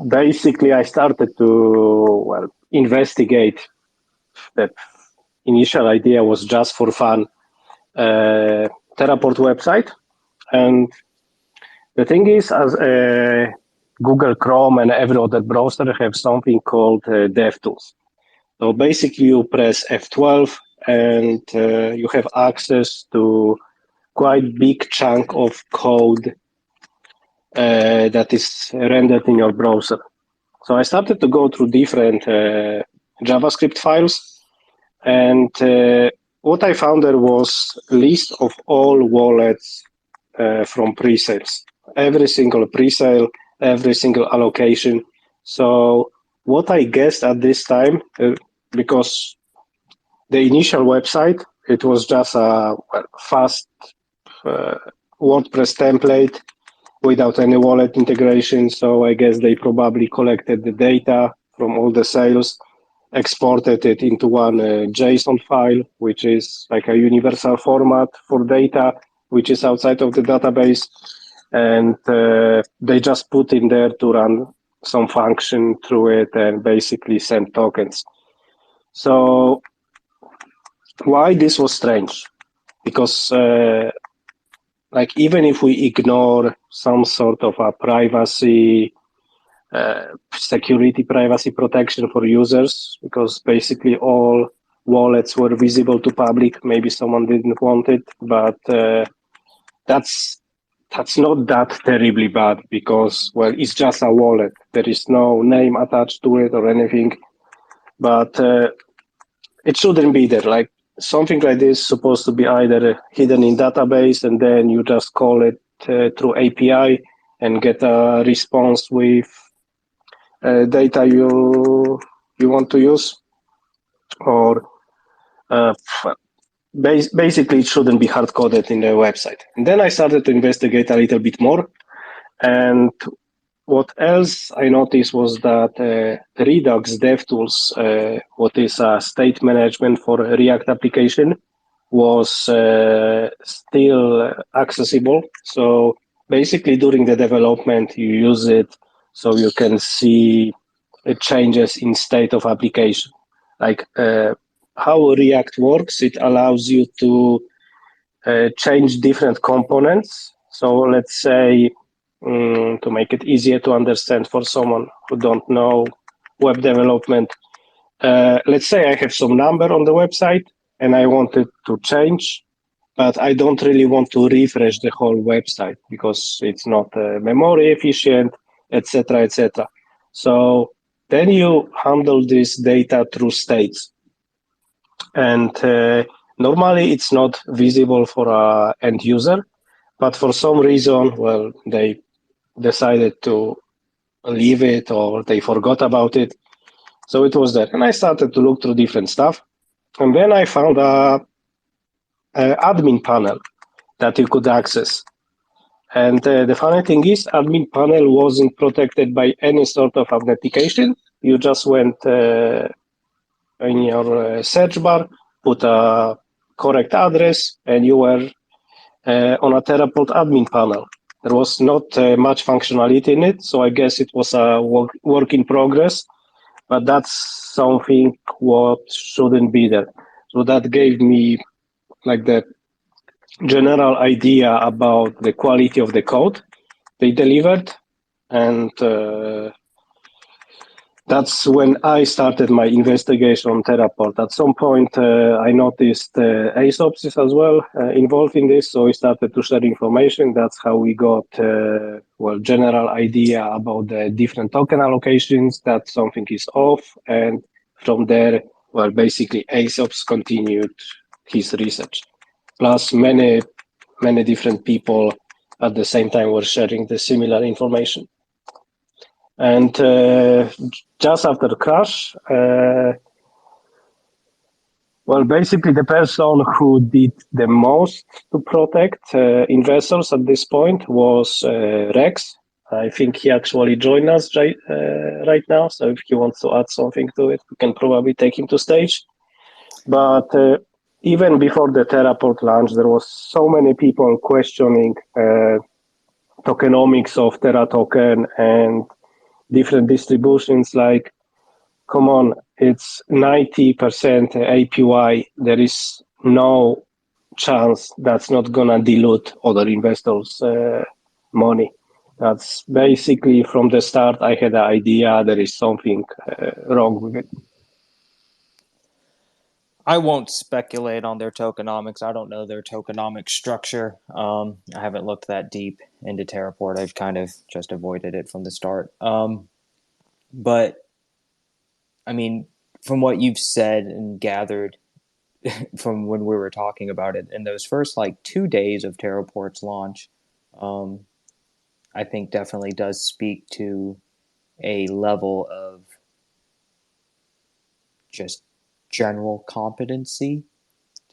basically I started to investigate. That initial idea was just for fun, Terraport website. And the thing is, as Google Chrome and every other browser have something called DevTools. So basically you press F12 and you have access to quite big chunk of code that is rendered in your browser. So I started to go through different JavaScript files, and what I found there was a list of all wallets from pre-sales. Every single pre-sale, every single allocation. So what I guessed at this time, because the initial website, it was just a fast WordPress template without any wallet integration. So I guess they probably collected the data from all the sales, exported it into one JSON file, which is like a universal format for data, which is outside of the database. And they just put in there to run some function through it and basically send tokens. So why this was strange? Because even if we ignore some sort of a privacy, security privacy protection for users, because basically all wallets were visible to public, maybe someone didn't want it, but that's not that terribly bad, because, it's just a wallet. There is no name attached to it or anything, but it shouldn't be there. something like this is supposed to be either hidden in database and then you just call it through API and get a response with data you want to use, or basically it shouldn't be hard coded in the website. And then I started to investigate a little bit more, and what else I noticed was that Redux DevTools, what is a state management for a React application, was still accessible. So basically during the development, you use it so you can see changes in state of application. Like how React works, it allows you to change different components. So let's say, to make it easier to understand for someone who don't know web development, let's say I have some number on the website and I want it to change, but I don't really want to refresh the whole website because it's not memory efficient, etc., etc. So then you handle this data through states, and normally it's not visible for an end user, but for some reason, well, they decided to leave it or they forgot about it. So it was there. And I started to look through different stuff. And then I found a admin panel that you could access. And the funny thing is, admin panel wasn't protected by any sort of authentication. You just went in your search bar, put a correct address, and you were on a Terraport admin panel. There was not much functionality in it, so I guess it was a work in progress, but that's something what shouldn't be there. So that gave me like the general idea about the quality of the code they delivered, and that's when I started my investigation on Terraport. At some point, I noticed Asobs is as well involved in this, so we started to share information. That's how we got general idea about the different token allocations, that something is off, and from there, basically Asobs continued his research. Plus, many different people at the same time were sharing the similar information. And just after the crash, basically the person who did the most to protect investors at this point was Rex. I think he actually joined us right now. So if he wants to add something to it, we can probably take him to stage. But even before the Terraport launch, there was so many people questioning tokenomics of Terra token and different distributions. Like, come on, it's 90% APY. There is no chance that's not gonna dilute other investors' money. That's basically from the start. I had the idea there is something wrong with it.
I won't speculate on their tokenomics. I don't know their tokenomic structure. I haven't looked that deep into Terraport. I've kind of just avoided it from the start. But I mean, from what you've said and gathered from when we were talking about it, in those first 2 days of Terraport's launch, I think definitely does speak to a level of just general competency,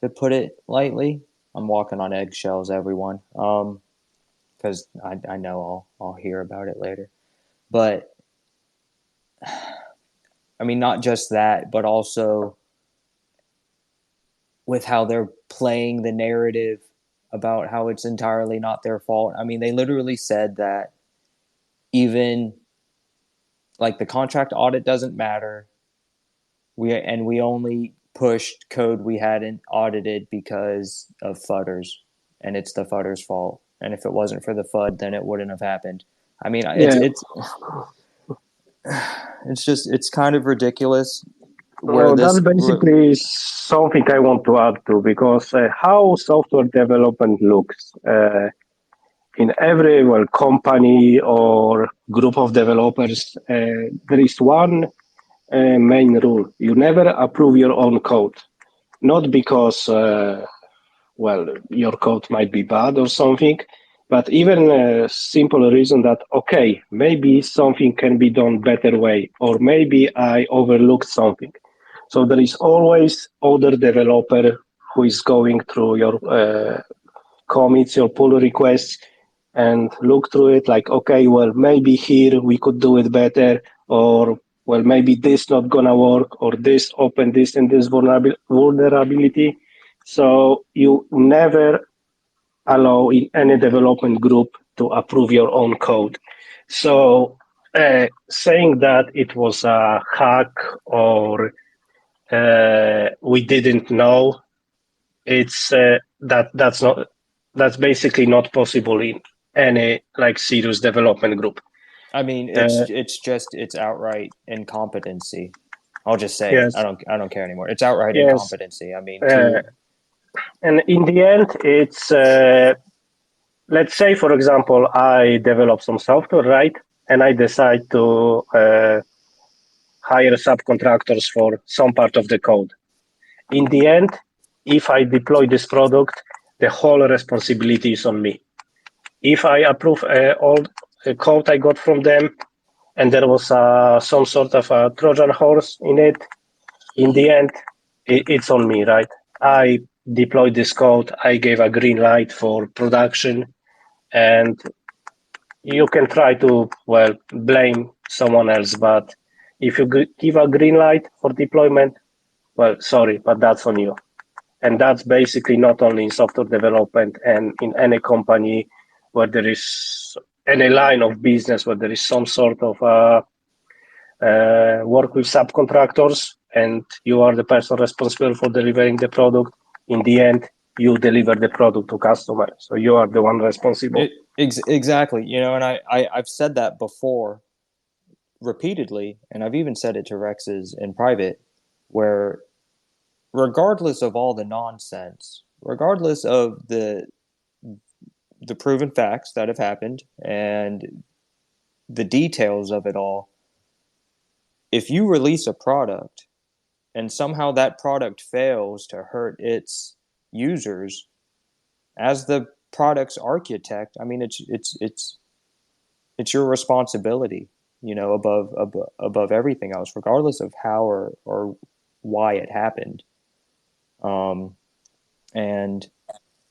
to put it lightly. I'm walking on eggshells, everyone, because I know I'll hear about it later. But I mean, not just that, but also with how they're playing the narrative about how it's entirely not their fault. I mean, they literally said that even the contract audit doesn't matter. We only pushed code we hadn't audited because of fudders, and it's the fudders' fault. And if it wasn't for the FUD, then it wouldn't have happened. I mean, it's kind of ridiculous.
That's basically something I want to add to, because how software development looks in every company or group of developers, there is one main rule: you never approve your own code. not because well, your code might be bad or something, but even a simple reason that, okay, maybe something can be done better way, or maybe I overlooked something. So there is always other developer who is going through your commits, your pull requests, and look through it like, okay, well, maybe here we could do it better, or well, maybe this not gonna work, or this open this and this vulnerability. So you never allow in any development group to approve your own code. So saying that it was a hack or we didn't know, it's that's basically not possible in any like serious development group.
I mean,
Uh,
it's outright incompetency. I'll just say it.
yes,
I don't care anymore. It's outright
yes,
incompetency. I mean,
uh,
to
and in the end, it's let's say, for example, I develop some software, right, and I decide to hire subcontractors for some part of the code. In the end, if I deploy this product, the whole responsibility is on me. If I approve all the code I got from them, and there was some sort of a Trojan horse in it, in the end, it's on me, right? I deployed this code, I gave a green light for production, and you can try to, well, blame someone else, but if you give a green light for deployment, well, sorry, but that's on you. And that's basically not only in software development and in any company where there is any line of business where there is some sort of work with subcontractors and you are the person responsible for delivering the product. In the end, you deliver the product to customer. So you are the one responsible.
exactly, you know, and I've said that before repeatedly, and I've even said it to Rex's in private, where regardless of all the nonsense, regardless of the proven facts that have happened and the details of it all, if you release a product and somehow that product fails to hurt its users, as the product's architect, I mean, it's your responsibility, you know, above everything else, regardless of how or why it happened. Um, and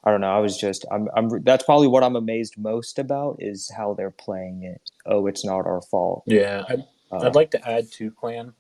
I don't know. I was just I'm that's probably what I'm amazed most about is how they're playing it. Oh, it's not our fault.
Yeah, I'd
Uh,
like to add to Clan.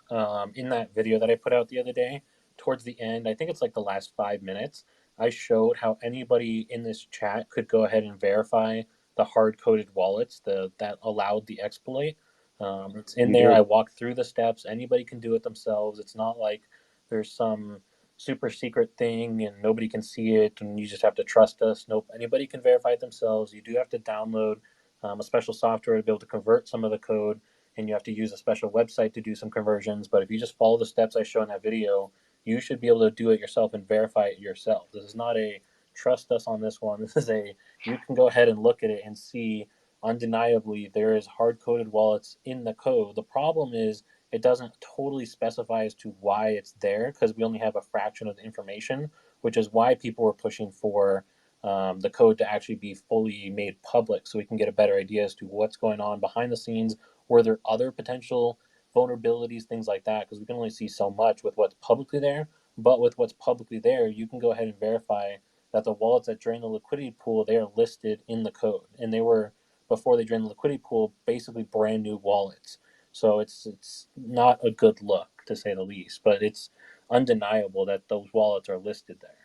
In that video that I put out the other day, towards the end, I think it's like the last 5 minutes, I showed how anybody in this chat could go ahead and verify the hard-coded wallets that allowed the exploit. It's in
You
there.
did.
I walked through the steps. Anybody can do it themselves. It's not like there's some super secret thing and nobody can see it and you just have to trust us. Nope. Anybody can verify it themselves. You do have to download a special software to be able to convert some of the code and you have to use a special website to do some conversions. But if you just follow the steps I show in that video, you should be able to do it yourself and verify it yourself. This is not a trust us on this one. This is a you can go ahead and look at it and see undeniably there is hard coded wallets in the code. The problem is it doesn't totally specify as to why it's there because we only have a fraction of the information, which is why people were pushing for the code to actually be fully made public so we can get a better idea as to what's going on behind the scenes. Were there other potential vulnerabilities, things like that? Because we can only see so much with what's publicly there. But with what's publicly there, you can go ahead and verify that the wallets that drain the liquidity pool, they are listed in the code. And they were, before they drained the liquidity pool, basically brand new wallets. So it's not a good look, to say the least. But it's undeniable that those wallets are listed there.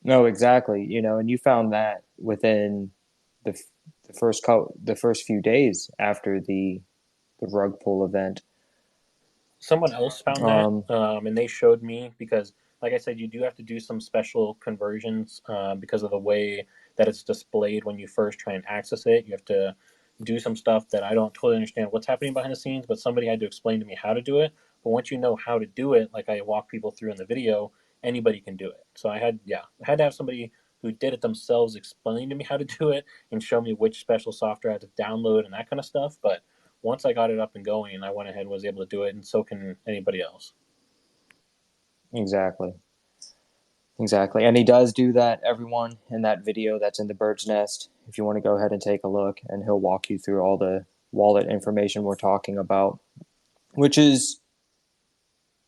no, exactly. You know, and you found that within the the first few days after the rug pull event.
Someone else found that,
Um,
and they showed me because, like I said, you do have to do some special conversions because of the way that it's displayed when you first try and access it. You have to do some stuff that I don't totally understand what's happening behind the scenes, but somebody had to explain to me how to do it. But once you know how to do it, like I walk people through in the video, anybody can do it. So I had to have somebody who did it themselves explain to me how to do it and show me which special software I had to download and that kind of stuff. But once I got it up and going, I went ahead and was able to do it, and so can anybody else.
Exactly. Exactly. And he does do that, everyone, in that video that's in the bird's nest. If you want to go ahead and take a look, and he'll walk you through all the wallet information we're talking about, which is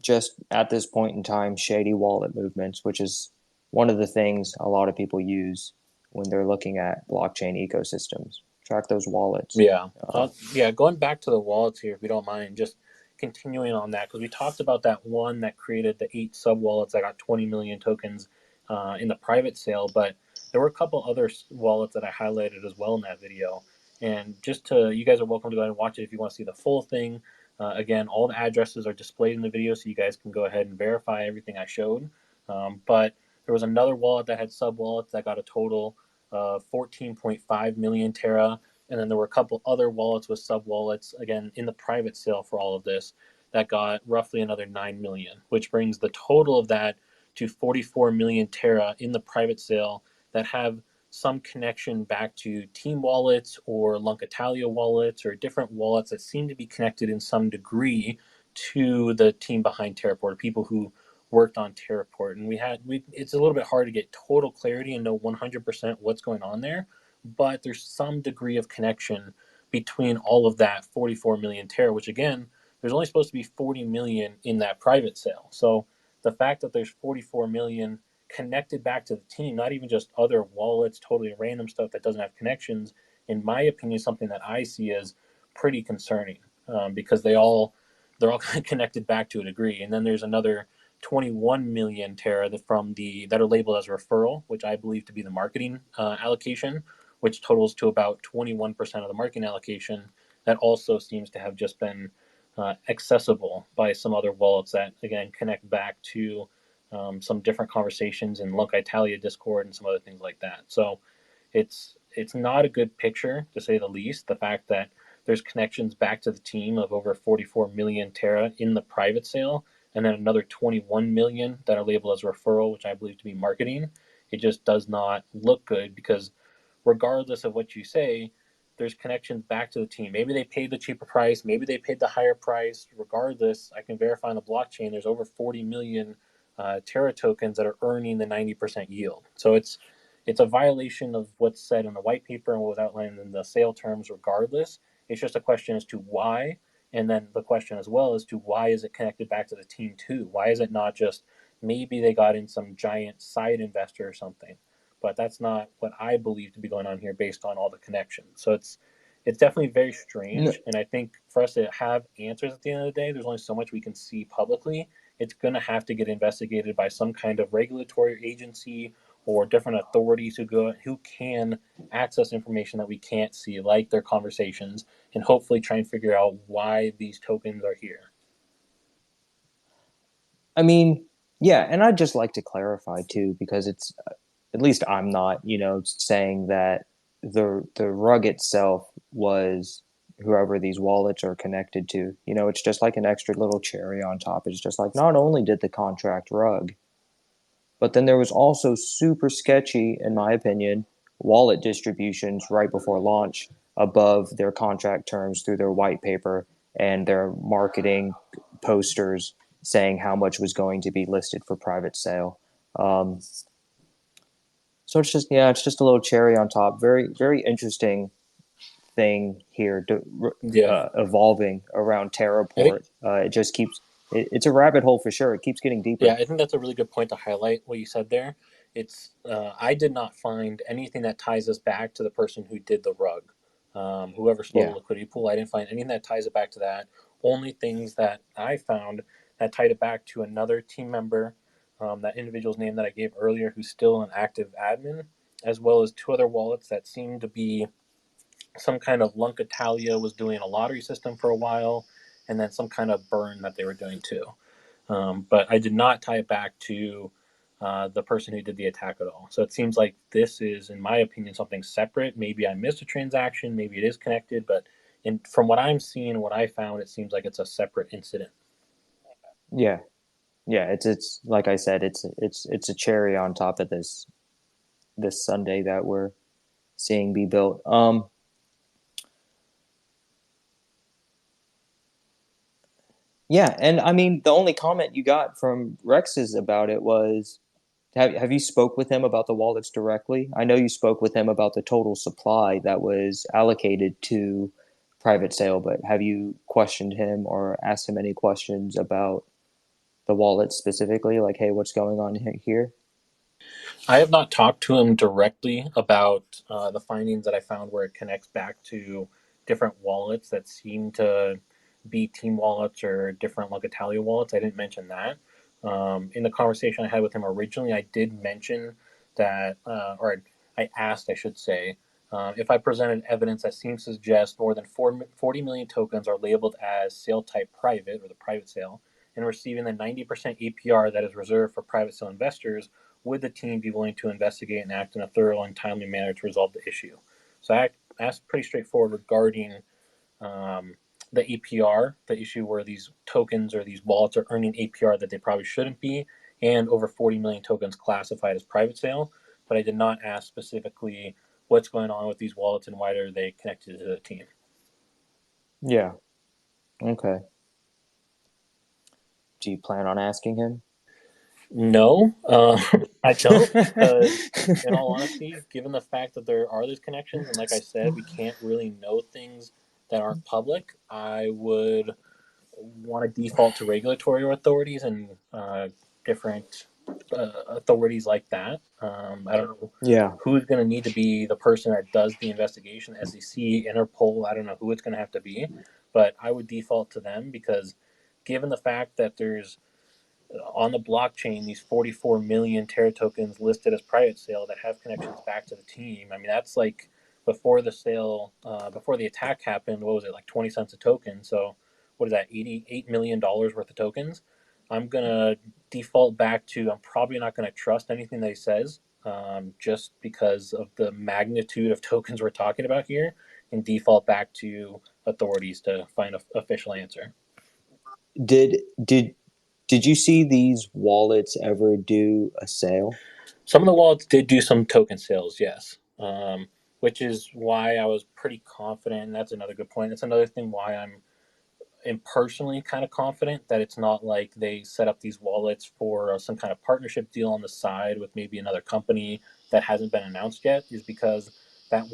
just at this point in time shady wallet movements, which is one of the things a lot of people use when they're looking at blockchain ecosystems. Track those wallets.
Yeah. Yeah. Going back to the wallets here, if you don't mind, just continuing on that, because we talked about that one that created the 8 sub wallets that got 20 million tokens in the private sale, but there were a couple other wallets that I highlighted as well in that video. And just to, you guys are welcome to go ahead and watch it if you want to see the full thing. Again, all the addresses are displayed in the video, so you guys can go ahead and verify everything I showed. But there was another wallet that had sub wallets that got a total of 14.5 million Terra, and then there were a couple other wallets with sub wallets, again, in the private sale for all of this, that got roughly another 9 million, which brings the total of that to 44 million Terra in the private sale that have some connection back to team wallets or Lunkatalia wallets or different wallets that seem to be connected in some degree to the team behind Terraport, people who worked on Terraport. And it's a little bit hard to get total clarity and know 100% what's going on there, but there's some degree of connection between all of that 44 million Terra, which again, there's only supposed to be 40 million in that private sale. So the fact that there's 44 million connected back to the team, not even just other wallets, totally random stuff that doesn't have connections, in my opinion, is something that I see as pretty concerning, because they're all connected back to a degree. And then there's another 21 million Terra that are labeled as referral, which I believe to be the marketing allocation, which totals to about 21% of the marketing allocation. That also seems to have just been accessible by some other wallets that, again, connect back to some different conversations in Lunk Italia Discord and some other things like that. So it's not a good picture, to say the least. The fact that there's connections back to the team of over 44 million Terra in the private sale, and then another 21 million that are labeled as referral, which I believe to be marketing. It just does not look good, because regardless of what you say, there's connections back to the team. Maybe they paid the cheaper price, maybe they paid the higher price. Regardless, I can verify on the blockchain there's over 40 million Terra tokens that are earning the 90% yield. So it's a violation of what's said in the white paper and what was outlined in the sale terms. Regardless, it's just a question as to why, and then the question as well as to why is it connected back to the team too? Why is it not just maybe they got in some giant side investor or something? But that's not what I believe to be going on here based on all the connections. So it's definitely very strange, and I think for us to have answers at the end of the day, there's only so much we can see publicly. It's going to have to get investigated by some kind of regulatory agency or different authorities who can access information that we can't see, like their conversations, and hopefully try and figure out why these tokens are here.
I mean, yeah, and I'd just like to clarify too, because it's at least I'm not, saying that the rug itself was whoever these wallets are connected to. It's just like an extra little cherry on top. It's just like not only did the contract rug, but then there was also super sketchy, in my opinion, wallet distributions right before launch above their contract terms through their white paper and their marketing posters saying how much was going to be listed for private sale. So it's just a little cherry on top. Very, very interesting thing here evolving around Terraport. It just keeps it's a rabbit hole for sure. It keeps getting deeper.
Yeah, I think that's a really good point to highlight what you said there. It's I did not find anything that ties us back to the person who did the rug, whoever stole the
Yeah.
liquidity pool. I didn't find anything that ties it back to that. Only things that I found that tied it back to another team member, that individual's name that I gave earlier, who's still an active admin, as well as two other wallets that seem to be some kind of Lunkatalia was doing a lottery system for a while, and then some kind of burn that they were doing too. But I did not tie it back to the person who did the attack at all. So it seems like this is, in my opinion, something separate. Maybe I missed a transaction. Maybe it is connected. But from what I'm seeing, what I found, it seems like it's a separate incident.
Yeah. Yeah. It's like I said, it's a cherry on top of this Sunday that we're seeing be built. Yeah, and I mean, the only comment you got from Rex's about it was, have you spoke with him about the wallets directly? I know you spoke with him about the total supply that was allocated to private sale, but have you questioned him or asked him any questions about the wallet specifically? Like, hey, what's going on here?
I have not talked to him directly about the findings that I found where it connects back to different wallets that seem to be team wallets or different like Italia wallets. I didn't mention that. In the conversation I had with him originally, I did mention that, or I asked, I should say, if I presented evidence that seems to suggest more than 40 million tokens are labeled as sale type private or the private sale and receiving the 90% APR that is reserved for private sale investors, would the team be willing to investigate and act in a thorough and timely manner to resolve the issue? So I asked pretty straightforward regarding um, the APR, the issue where these tokens or these wallets are earning APR that they probably shouldn't be, and over 40 million tokens classified as private sale. But I did not ask specifically what's going on with these wallets and why are they connected to the team.
Yeah. Okay. Do you plan on asking him?
No, I don't, because in all honesty, given the fact that there are these connections, and like I said, we can't really know things that aren't public, I would want to default to regulatory authorities and different authorities like that. I don't know
Yeah.
who's going to need to be the person that does the investigation, SEC, Interpol, I don't know who it's going to have to be, but I would default to them because given the fact that there's on the blockchain these 44 million Terra tokens listed as private sale that have connections back to the team. I mean, that's like before the sale, before the attack happened, what was it, like 20 cents a token? So what is that, $88 million worth of tokens? I'm going to default back to, I'm probably not going to trust anything that he says, just because of the magnitude of tokens we're talking about here, and default back to authorities to find an official answer.
Did did did you see these wallets ever do a sale?
Some of the wallets did do some token sales, yes, which is why I was pretty confident. And that's another good point. That's another thing why I'm personally kind of confident that it's not like they set up these wallets for some kind of partnership deal on the side with maybe another company that hasn't been announced yet, is because that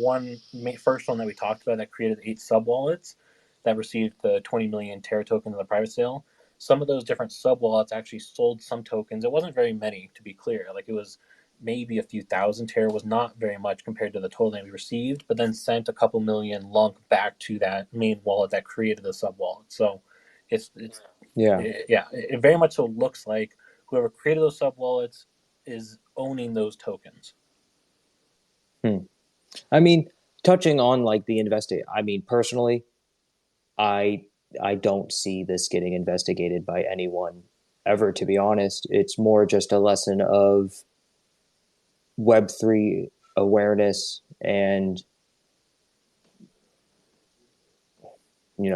first one that we talked about that created 8 sub wallets that received the 20 million Terra tokens in the private sale. Some of those different sub wallets actually sold some tokens. It wasn't very many, to be clear. Like it was maybe a few thousand. Terra was not very much compared to the total that we received, but then sent a couple million lunk back to that main wallet that created the sub wallet. So it's
Yeah.
yeah, it very much so looks like whoever created those sub wallets is owning those tokens.
Hmm. I mean, touching on like the investigate. I mean, personally, I I don't see this getting investigated by anyone ever. To be honest, it's more just a lesson of Web3 awareness and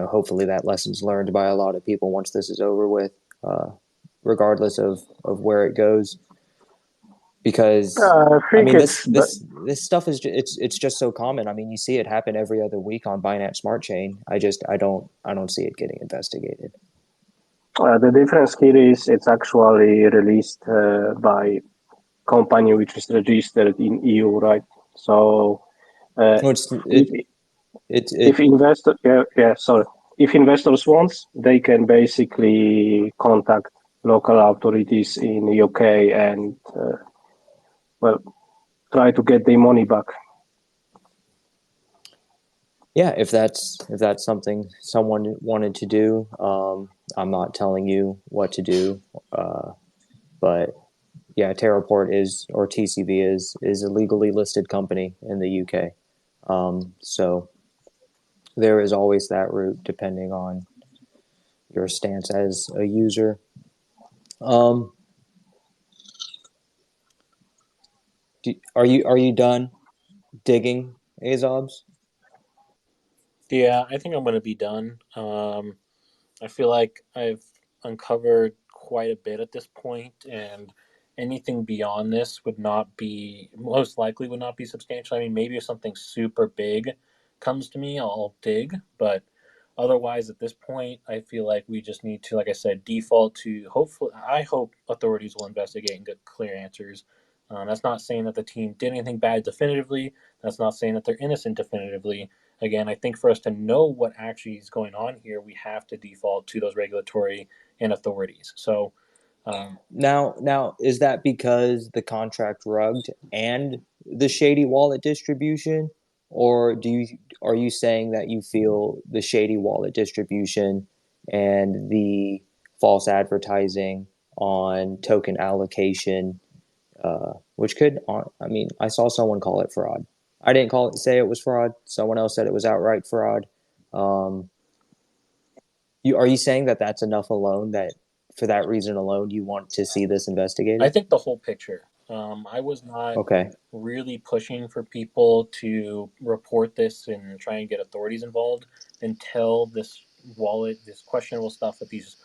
hopefully that lesson's learned by a lot of people once this is over with, uh, regardless of where it goes. Because
I
I
think
mean,
it's
this stuff is it's just so common. I mean, you see it happen every other week on Binance Smart Chain. I don't see it getting investigated.
the difference here is it's actually released by company which is registered in EU, right? So
No, it's
if
it it
if
it
investor sorry, if investors want, they can basically contact local authorities in the UK and well try to get their money back.
yeah. If that's something someone wanted to do, I'm not telling you what to do, but yeah, Terraport is or TCV is a legally listed company in the UK. So there is always that route depending on your stance as a user. Um, are you done digging Asobs?
Yeah, I think I'm going to be done. I feel like I've uncovered quite a bit at this point, and anything beyond this would not be, most likely would not be substantial. I mean, maybe if something super big comes to me, I'll dig, but Otherwise, at this point, I feel like we just need to, like I said, default to hopefully. I hope authorities will investigate and get clear answers. That's not saying that the team did anything bad definitively. That's not saying that they're innocent definitively. Again, I think for us to know what actually is going on here, we have to default to those regulatory and authorities. So,
Now, is that because the contract rugged and the shady wallet distribution, or are you saying that you feel the shady wallet distribution and the false advertising on token allocation, which could, I mean, I saw someone call it fraud. I didn't say it was fraud. Someone else said it was outright fraud. Um, are you saying that that's enough alone, that for that reason alone you want to see this
I
investigated?
think the whole picture. I was not
Okay.
really pushing for people to report this and try and get authorities involved until this wallet, this questionable stuff with these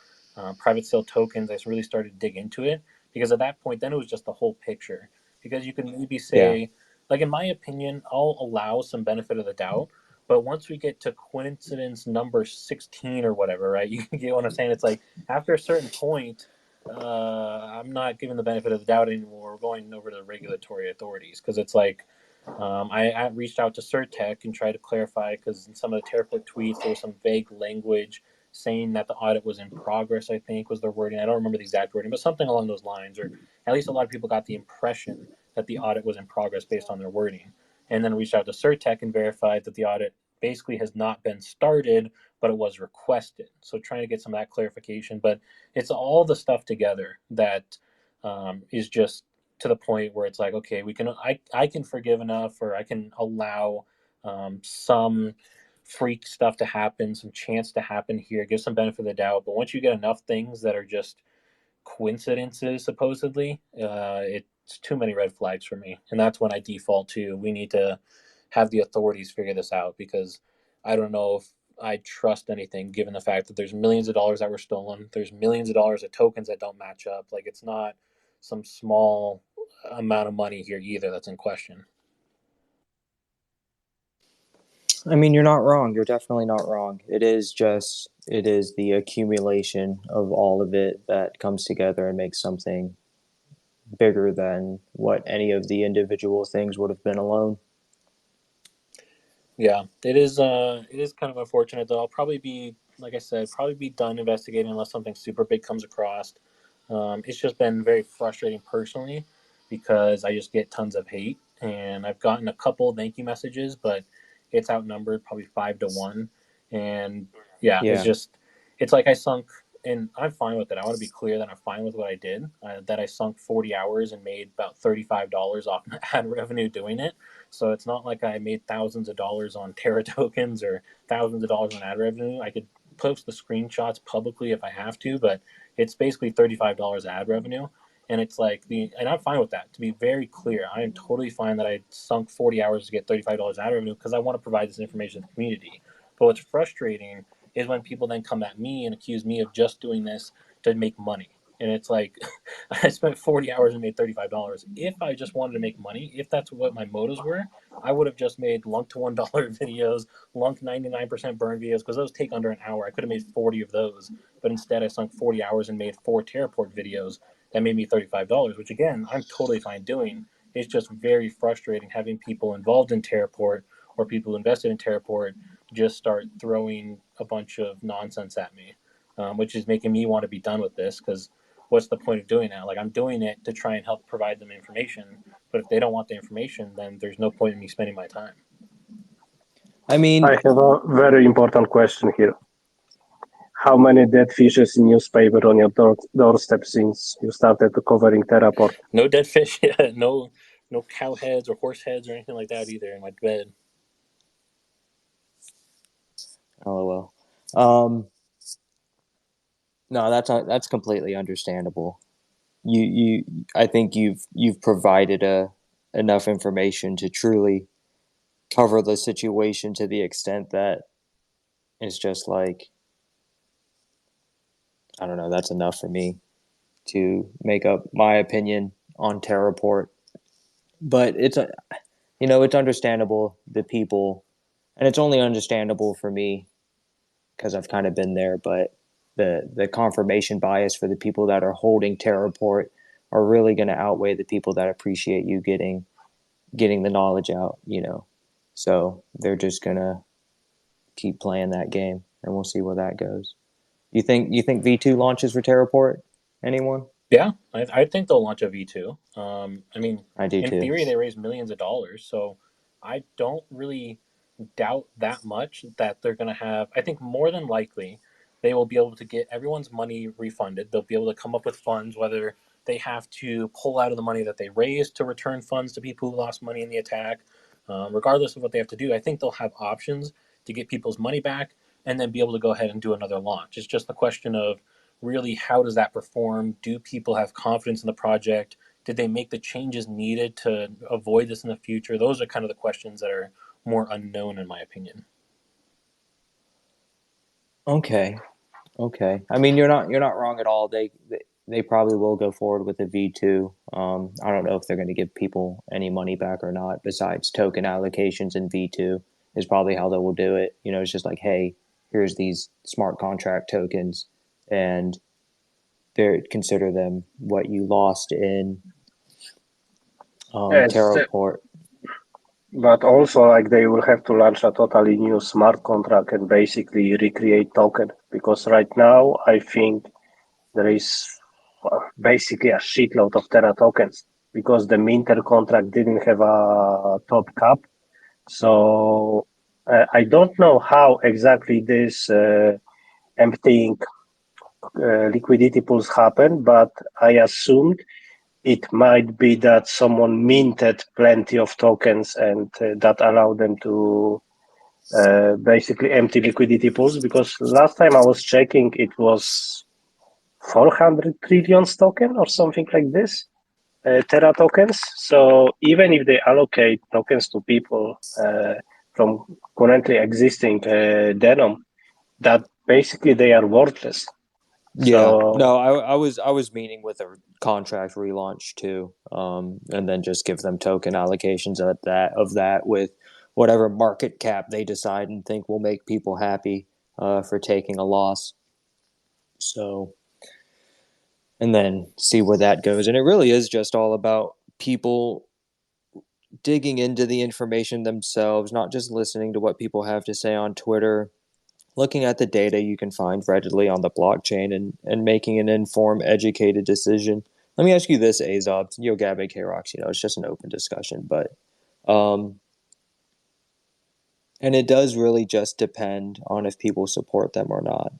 private sale tokens, I really started to dig into it. Because at that point, then it was just the whole picture. Because you can maybe
Yeah.
say, like, in my opinion, I'll allow some benefit of the doubt. But once we get to coincidence number 16 or whatever, right? You get what I'm saying? It's like after a certain point, I'm not giving the benefit of the doubt anymore. We're going over to the regulatory authorities because it's like I reached out to Certec and tried to clarify because in some of the Terraport tweets there was some vague language saying that the audit was in progress. I think was their wording. I don't remember the exact wording, but something along those lines, or at least a lot of people got the impression that the audit was in progress based on their wording. And then reached out to Certec and verified that the audit basically has not been started, but it was requested. So trying to get some of that clarification, but it's all the stuff together that is just to the point where it's like, okay, I can forgive enough, or I can allow some freak stuff to happen, some chance to happen here, give some benefit of the doubt. But once you get enough things that are just coincidences, supposedly, it's too many red flags for me, and that's when I default to we need to have the authorities figure this out because I don't know if I trust anything given the fact that there's millions of dollars that were stolen. There's millions of dollars of tokens that don't match up. Like it's not some small amount of money here either that's in question.
I mean, you're not wrong. You're definitely not wrong. It is the accumulation of all of it that comes together and makes something bigger than what any of the individual things would have been alone.
Yeah, it is kind of unfortunate though. I'll probably be, like I said, probably be done investigating unless something super big comes across. It's just been very frustrating personally because I just get tons of hate, and I've gotten a couple thank you messages, but it's outnumbered probably 5 to 1. And yeah,
Yeah.
it's like I sunk, and I'm fine with it. I want to be clear that I'm fine with what I did. That I sunk 40 hours and made about $35 off ad revenue doing it. So it's not like I made thousands of dollars on Terra tokens or thousands of dollars on ad revenue. I could post the screenshots publicly if I have to, but it's basically $35 ad revenue. And it's like and I'm fine with that. To be very clear, I am totally fine that I sunk 40 hours to get $35 ad revenue because I want to provide this information to the community. But what's frustrating is when people then come at me and accuse me of just doing this to make money. And it's like, I spent 40 hours and made $35. If I just wanted to make money, if that's what my motives were, I would have just made lunk to $1 videos, lunk 99% burn videos, because those take under an hour. I could have made 40 of those, but instead I sunk 40 hours and made 4 Terraport videos that made me $35, which again, I'm totally fine doing. It's just very frustrating having people involved in Terraport or people who invested in Terraport just start throwing a bunch of nonsense at me, which is making me want to be done with this because what's the point of doing that? Like I'm doing it to try and help provide them information, but if they don't want the information, then there's no point in me spending my time.
I mean,
I have a very important question here. How many dead fishes in newspaper on your doorstep since you started covering Terraport?
No dead fish yet. No cow heads or horse heads or anything like that either in my bed.
LOL. No, that's completely understandable. I think you've provided enough information to truly cover the situation to the extent that it's just like, I don't know, that's enough for me to make up my opinion on Terraport. But it's understandable the people, and it's only understandable for me because I've kind of been there, but the confirmation bias for the people that are holding Terraport are really going to outweigh the people that appreciate you getting the knowledge out, So they're just going to keep playing that game, and we'll see where that goes. You think V2 launches for Terraport? Anyone?
Yeah, I think they'll launch a V2. I mean,
I do
in
too.
theory, they raise millions of dollars, so I don't really doubt that much that they're going to have. I think more than likely they will be able to get everyone's money refunded. They'll be able to come up with funds, whether they have to pull out of the money that they raised to return funds to people who lost money in the attack. Regardless of what they have to do, I think they'll have options to get people's money back and then be able to go ahead and do another launch. It's just the question of really how does that perform? Do people have confidence in the project? Did they make the changes needed to avoid this in the future? Those are kind of the questions that are more unknown, in my opinion.
Okay. I mean, you're not wrong at all. They probably will go forward with a V2. I don't know if they're going to give people any money back or not. Besides token allocations in V2 is probably how they will do it. It's just like, hey, here's these smart contract tokens, and they consider them what you lost in Terraport.
But also, like, they will have to launch a totally new smart contract and basically recreate token, because right now I think there is basically a shitload of Terra tokens because the Minter contract didn't have a top cap. So I don't know how exactly this emptying liquidity pools happen, but I assumed it might be that someone minted plenty of tokens and that allowed them to basically empty liquidity pools, because last time I was checking, it was 400 trillion token or something like this, Terra tokens. So even if they allocate tokens to people from currently existing denom, that basically they are worthless.
Yeah, no, I was meaning with a contract relaunch too, and then just give them token allocations of that with whatever market cap they decide and think will make people happy for taking a loss. So, and then see where that goes. And it really is just all about people digging into the information themselves, not just listening to what people have to say on Twitter, looking at the data you can find readily on the blockchain and making an informed, educated decision. Let me ask you this, Asobs, Yogabba, K-Rocks, it's just an open discussion, but and it does really just depend on if people support them or not.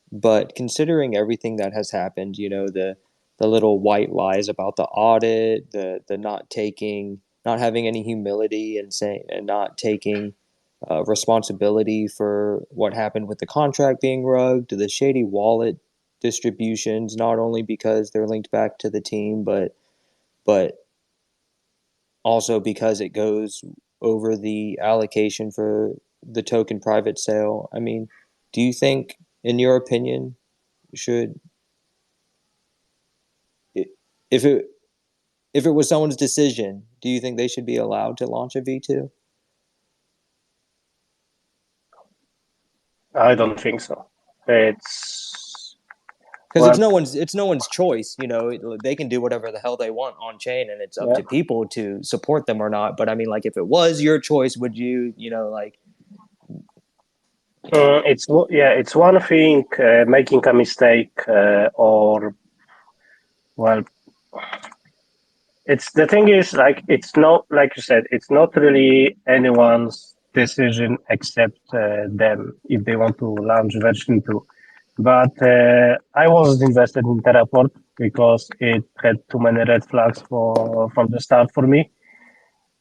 But considering everything that has happened, the little white lies about the audit, the not having any humility and not taking responsibility for what happened with the contract being rugged, the shady wallet distributions, not only because they're linked back to the team, but also because it goes over the allocation for the token private sale. I mean, do you think, in your opinion, should if it was someone's decision, do you think they should be allowed to launch a V2?
I don't think so. It's
because it's no one's choice. They can do whatever the hell they want on chain, and it's up to people to support them or not. But I mean, like, if it was your choice, would you, like?
It's one thing making a mistake or well, it's the thing is, like, it's not, like you said, it's not really anyone's decision except them if they want to launch version 2. But I was invested in Terraport because it had too many red flags from the start for me.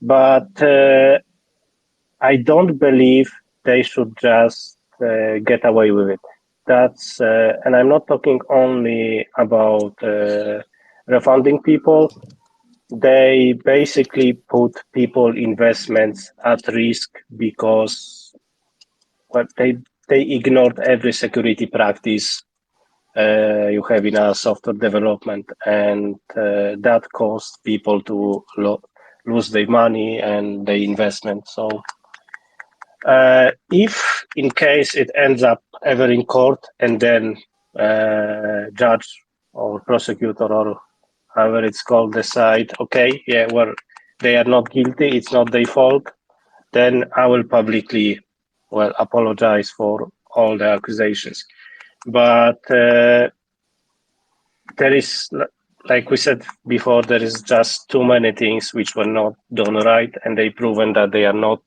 But I don't believe they should just get away with it. That's and I'm not talking only about refunding people. They basically put people investments at risk because they ignored every security practice you have in a software development, and that caused people to lose their money and their investment. So If in case it ends up ever in court and then judge or prosecutor or however it's called decide, okay, yeah, well, they are not guilty, it's not their fault, then I will publicly, apologize for all the accusations. But there is, like we said before, there is just too many things which were not done right, and they proven that they are not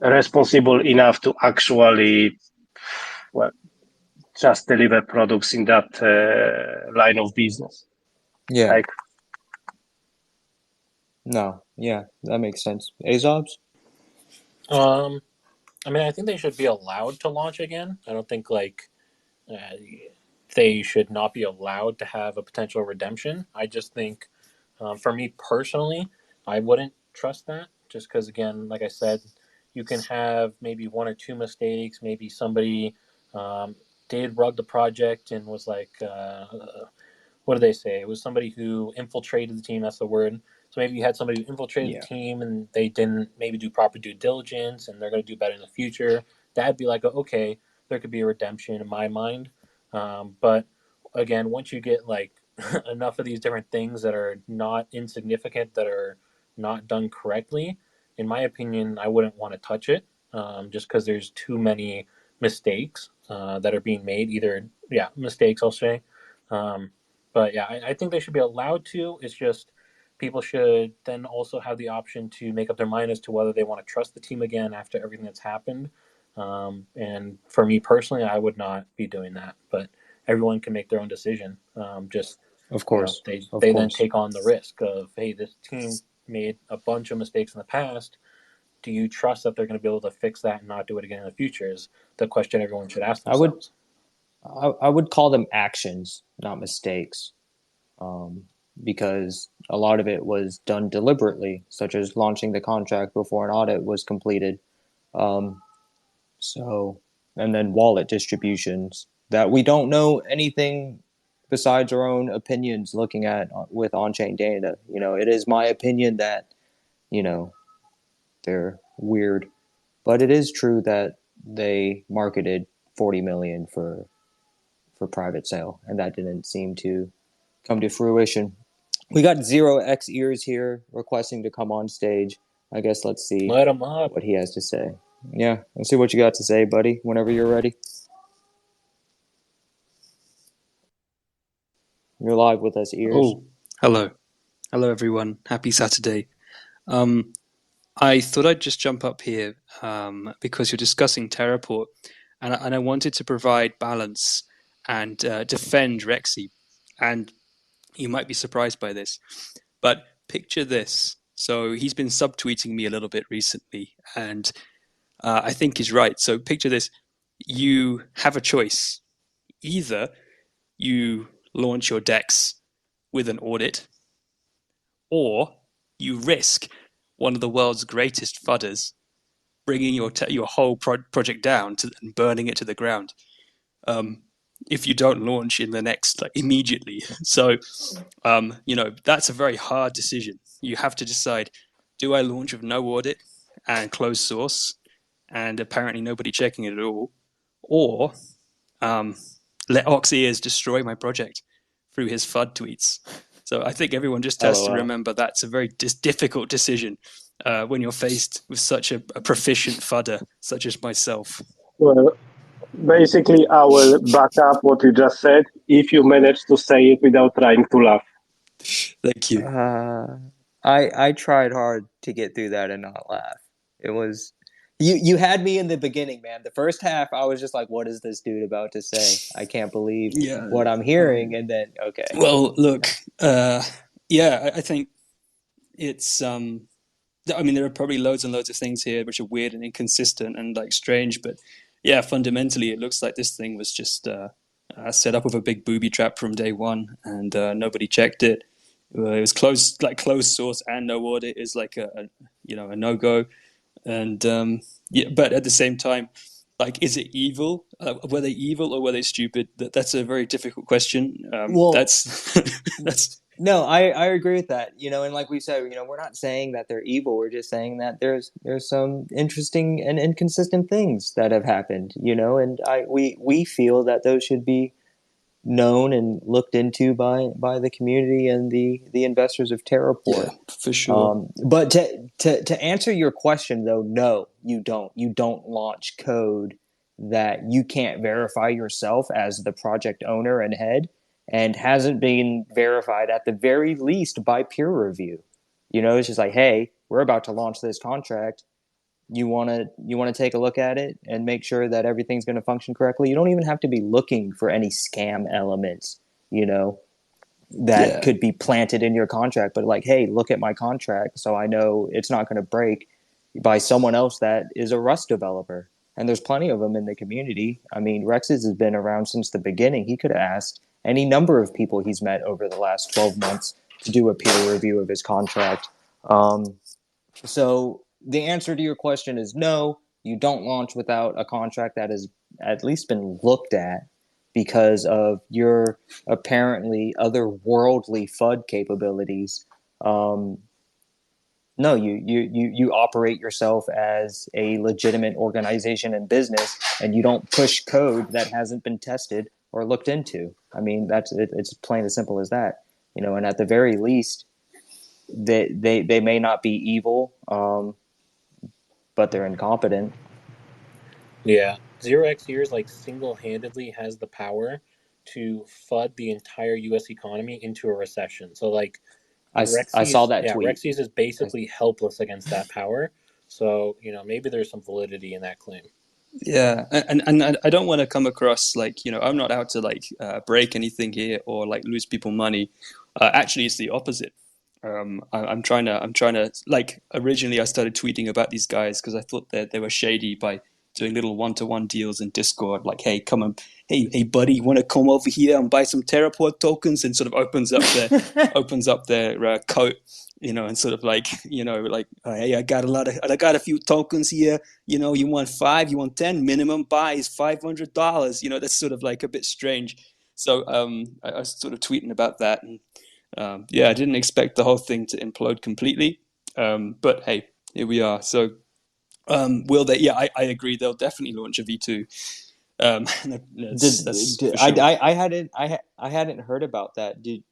responsible enough to actually, just deliver products in that line of business.
Yeah.
Like,
No. Yeah, that makes sense. Asobs?
I mean, I think they should be allowed to launch again. I don't think uh, they should not be allowed to have a potential redemption. I just think, for me personally, I wouldn't trust that just because, again, like I said, you can have maybe one or two mistakes. Maybe somebody did rug the project and was like, what do they say? It was somebody who infiltrated the team. That's the word. So maybe you had somebody who infiltrated
Yeah.
the team and they didn't maybe do proper due diligence and they're going to do better in the future. That'd be like, okay, there could be a redemption in my mind. But again, once you get like enough of these different things that are not insignificant, that are not done correctly, in my opinion, I wouldn't want to touch it just because there's too many mistakes that are being made. Either, yeah, mistakes, I'll say. Um, but yeah, I think they should be allowed to. It's just people should then also have the option to make up their mind as to whether they want to trust the team again after everything that's happened. And for me personally, I would not be doing that. But everyone can make their own decision. Just
Of course. Of
they then
course.
take on the risk of, hey, this team made a bunch of mistakes in the past. Do you trust that they're going to be able to fix that and not do it again in the future? Is the question everyone should ask
I would
themselves.
I would call them actions, not mistakes. Because a lot of it was done deliberately, such as launching the contract before an audit was completed. Um, so, and then wallet distributions that we don't know anything besides our own opinions looking at with on-chain data. It is my opinion that, you know, they're weird, but it is true that they marketed 40 million for private sale, and that didn't seem to come to fruition. We got 0x ears here requesting to come on stage. I guess let's see
Let them up.
what he has to say. Yeah, let's see what you got to say, buddy, whenever you're ready. You're live with us, ears.
Oh, hello. Hello, everyone. Happy Saturday. I thought I'd just jump up here because you're discussing Terraport, and I wanted to provide balance and defend Rexy. And you might be surprised by this, but picture this. So he's been subtweeting me a little bit recently, and I think he's right. So picture this. You have a choice. Either you launch your DEX with an audit, or you risk one of the world's greatest fudders bringing your whole project down and burning it to the ground if you don't launch in the next immediately. So that's a very hard decision. You have to decide: do I launch with no audit and closed source, and apparently nobody checking it at all, or let Oxears destroy my project through his FUD tweets? So I think everyone just has to remember that's a very difficult decision when you're faced with such a proficient fudder such as myself.
well, basically, I will back up what you just said if you manage to say it without trying to laugh.
Thank you.
I tried hard to get through that and not laugh. It was you had me in the beginning, man. The first half, I was just like, "What is this dude about to say? I can't believe what I'm hearing." And then, okay.
Well, look, I think it's. I mean, there are probably loads and loads of things here which are weird and inconsistent and strange, but yeah, fundamentally, it looks like this thing was just set up with a big booby trap from day one, and nobody checked it. It was closed source and no audit is like a no go, and but at the same time, is it evil? Were they evil or were they stupid? That's a very difficult question.
Well,
that's
No, I agree with that. And like we said, we're not saying that they're evil. We're just saying that there's some interesting and inconsistent things that have happened. And we feel that those should be known and looked into by the community and the investors of
Yeah,
Terraport.
for sure.
But to answer your question though, no, you don't. You don't launch code that you can't verify yourself as the project owner and head and hasn't been verified at the very least by peer review. It's just like, hey, we're about to launch this contract. You want to take a look at it and make sure that everything's going to function correctly. You don't even have to be looking for any scam elements, that
Yeah.
could be planted in your contract. But like, hey, look at my contract, so I know it's not going to break by someone else that is a Rust developer. And there's plenty of them in the community. I mean, Rex's has been around since the beginning. He could have asked any number of people he's met over the last 12 months to do a peer review of his contract. So the answer to your question is no, you don't launch without a contract that has at least been looked at because of your apparently otherworldly FUD capabilities. No, you operate yourself as a legitimate organization and business, and you don't push code that hasn't been tested or looked into. I mean, that's it, it's plain as simple as that. And at the very least, they may not be evil, but they're incompetent.
Yeah, 0x years like single-handedly has the power to FUD the entire U.S. economy into a recession. So like
I saw that tweet.
Rexy's is basically helpless against that power. So maybe there's some validity in that claim.
Yeah, and I don't want to come across like, I'm not out to like break anything here or like lose people money. Actually, it's the opposite. I'm trying to like, originally I started tweeting about these guys because I thought that they were shady by doing little one-to-one deals in Discord. Like, hey, come on, hey buddy, you want to come over here and buy some Terraport tokens? And sort of opens up their coat, and sort of like, like, hey, I got a few tokens here. You want 5, you want 10, minimum buy is $500. That's sort of like a bit strange. So I was sort of tweeting about that, and yeah, I didn't expect the whole thing to implode completely. But hey, here we are. So will they? Yeah, I agree. They'll definitely launch a V2. That's for sure.
I hadn't heard about that. Did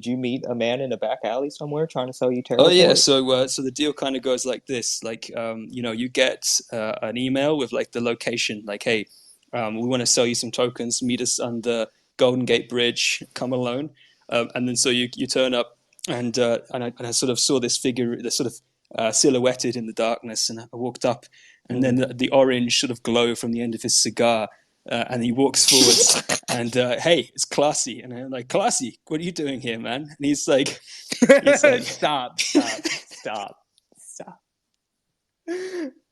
you meet a man in a back alley somewhere trying to sell you
Oh yeah,
Terraport?
so the deal kind of goes like this. Like, you get an email with like the location. Like, hey, we want to sell you some tokens. Meet us under Golden Gate Bridge. Come alone. And then so you turn up, and I sort of saw this figure, the sort of silhouetted in the darkness, and I walked up, and then the orange sort of glow from the end of his cigar. And he walks forwards, and hey, it's Classy, and I'm like, Classy, what are you doing here, man? And he's like,
Stop.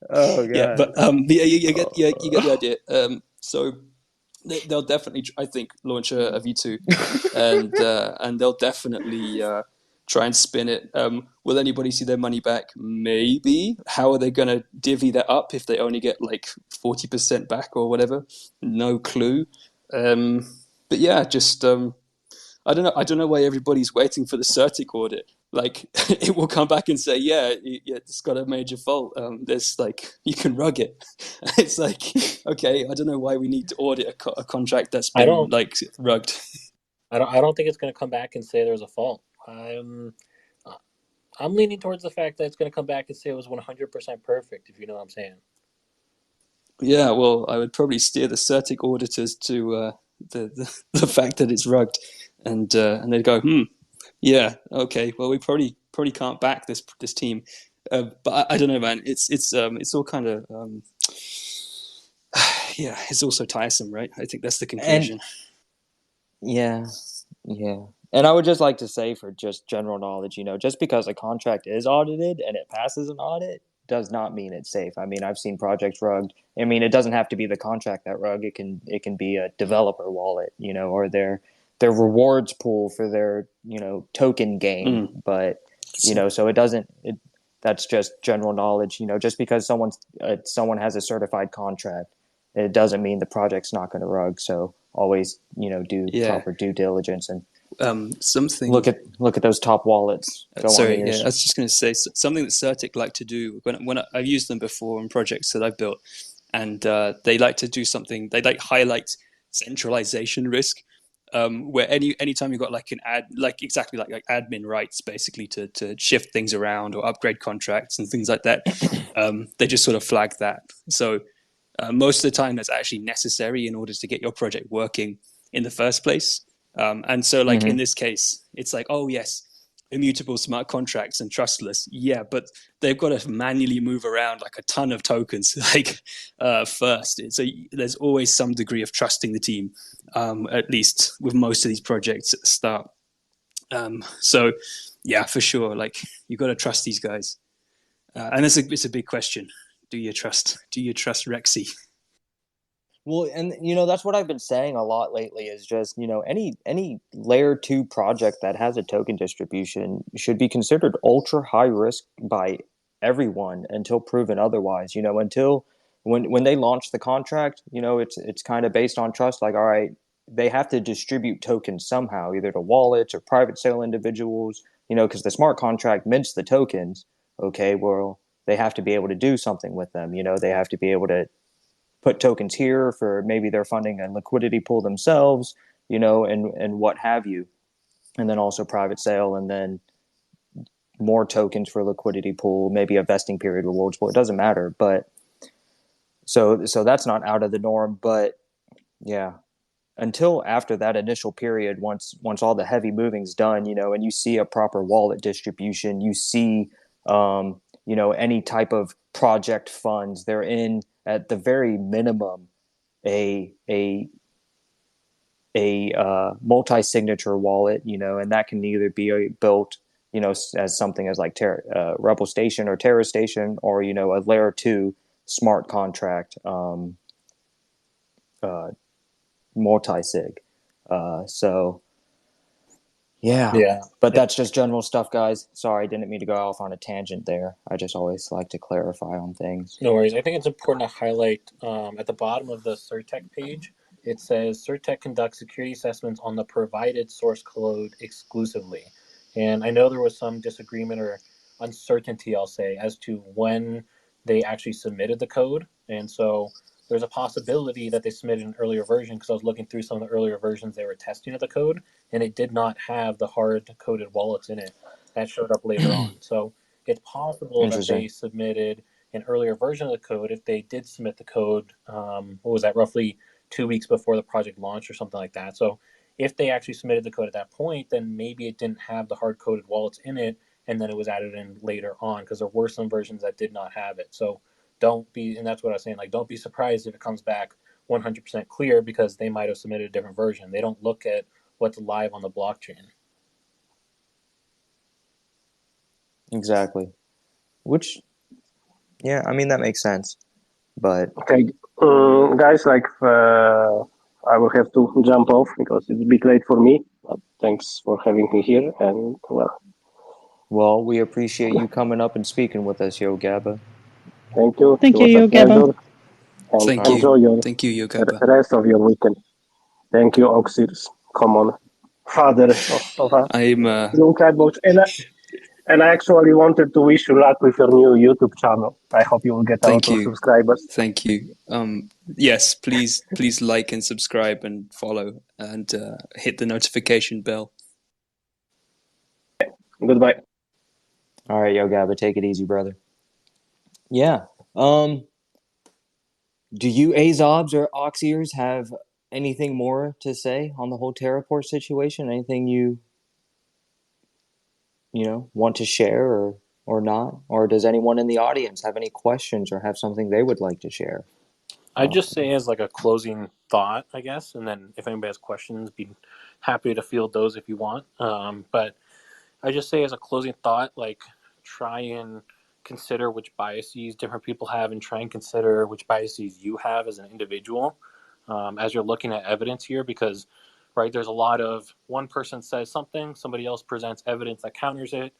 Oh
yeah,
god.
but yeah, you get the idea. So they'll definitely, I think, launch a V2, and they'll definitely try and spin it. Will anybody see their money back? Maybe. How are they going to divvy that up if they only get like 40% back or whatever? No clue. But yeah, just I don't know. I don't know why everybody's waiting for the Certic audit. Like, it will come back and say, yeah, it's got a major fault. There's like, you can rug it. It's like, okay, I don't know why we need to audit a contract that's
I
been
don't.
like rugged.
I don't think it's going to come back and say there was a fault. I'm leaning towards the fact that it's going to come back and say it was 100% perfect. If you know what I'm saying.
Yeah, well, I would probably steer the Certic auditors to the fact that it's rugged, and they'd go, yeah, okay, well, we probably can't back this team, but I don't know, man. It's all kind of yeah, it's also tiresome, right? I think that's the conclusion.
Yeah. And I would just like to say, for just general knowledge, just because a contract is audited and it passes an audit does not mean it's safe. I mean, I've seen projects rugged. I mean, it doesn't have to be the contract that rug. It can be a developer wallet, or their rewards pool for their, token game. But, so it doesn't, that's just general knowledge, just because someone has a certified contract, it doesn't mean the project's not going to rug. So always, do proper due diligence. And
something.
Look at those top wallets. Go
Sorry,
on,
yeah,
Ears.
I was just going to say something that Certic like to do when I've used them before on projects that I've built, and they like to do something. They like highlight centralization risk, where anytime you've got like exactly like admin rights basically to shift things around or upgrade contracts and things like that, they just sort of flag that. So most of the time, that's actually necessary in order to get your project working in the first place. And so, like in this case, it's like, oh yes, immutable smart contracts and trustless, yeah, but they've got to manually move around like a ton of tokens, like first. So there's always some degree of trusting the team, at least with most of these projects at the start. So yeah, for sure, like you got to trust these guys, and it's a big question. Do you trust Rexy?
Well, and that's what I've been saying a lot lately is just, any layer 2 project that has a token distribution should be considered ultra high risk by everyone until proven otherwise. Until when they launch the contract, it's kind of based on trust, like, all right, they have to distribute tokens somehow, either to wallets or private sale individuals, because the smart contract mints the tokens. Okay, well, they have to be able to do something with them. They have to be able to put tokens here for maybe they're funding a liquidity pool themselves, and what have you. And then also private sale, and then more tokens for liquidity pool, maybe a vesting period rewards pool. It doesn't matter. But so that's not out of the norm. But yeah, until after that initial period, once all the heavy moving's done, and you see a proper wallet distribution, you see any type of project funds, they're in at the very minimum a multi-signature wallet, and that can either be built, as something as like Rebel Station or Terra Station, or a layer 2 smart contract, multi-sig. So yeah.
Yeah.
But that's just general stuff, guys. Sorry, I didn't mean to go off on a tangent there. I just always like to clarify on things.
No worries. I think it's important to highlight at the bottom of the Certec page, it says Certec conducts security assessments on the provided source code exclusively. And I know there was some disagreement or uncertainty, I'll say, as to when they actually submitted the code. And so there's a possibility that they submitted an earlier version, because I was looking through some of the earlier versions they were testing of the code, and it did not have the hard-coded wallets in it. That showed up later on. So it's possible that they
Interesting.
submitted an earlier version of the code. If they did submit the code, what was that, roughly 2 weeks before the project launched or something like that. So if they actually submitted the code at that point, then maybe it didn't have the hard-coded wallets in it, and then it was added in later on, because there were some versions that did not have it. So don't be, and that's what I was saying, like, don't be surprised if it comes back 100% clear, because they might have submitted a different version. They don't look at what's live on the blockchain.
Exactly. Which, yeah, I mean, that makes sense. But
Okay, guys, like I will have to jump off because it's a bit late for me. But thanks for having me here, and
well, we appreciate you coming up and speaking with us, Yogabba.
thank you.
Thank
It
you,
was a
Yogabba.
pleasure, and
Thank
enjoy
you,
your
Yogabba.
rest of your weekend. Thank you, Oxirs. Come on, father of a
I'm
young catbox. And I actually wanted to wish you luck with your new YouTube channel. I hope you will get a lot
thank
of
you.
subscribers.
Thank you. Yes, please like and subscribe and follow and hit the notification bell.
Goodbye.
All right, Yogabba, take it easy, brother. Yeah. Do you Asobs or Oxiers have anything more to say on the whole Terraport situation? Anything you want to share or not? Or does anyone in the audience have any questions or have something they would like to share?
I'd just say as like a closing thought, I guess, and then if anybody has questions, be happy to field those if you want. But I just say as a closing thought, like, try and consider which biases different people have, and try and consider which biases you have as an individual, as you're looking at evidence here, because right, there's a lot of, one person says something, somebody else presents evidence that counters it.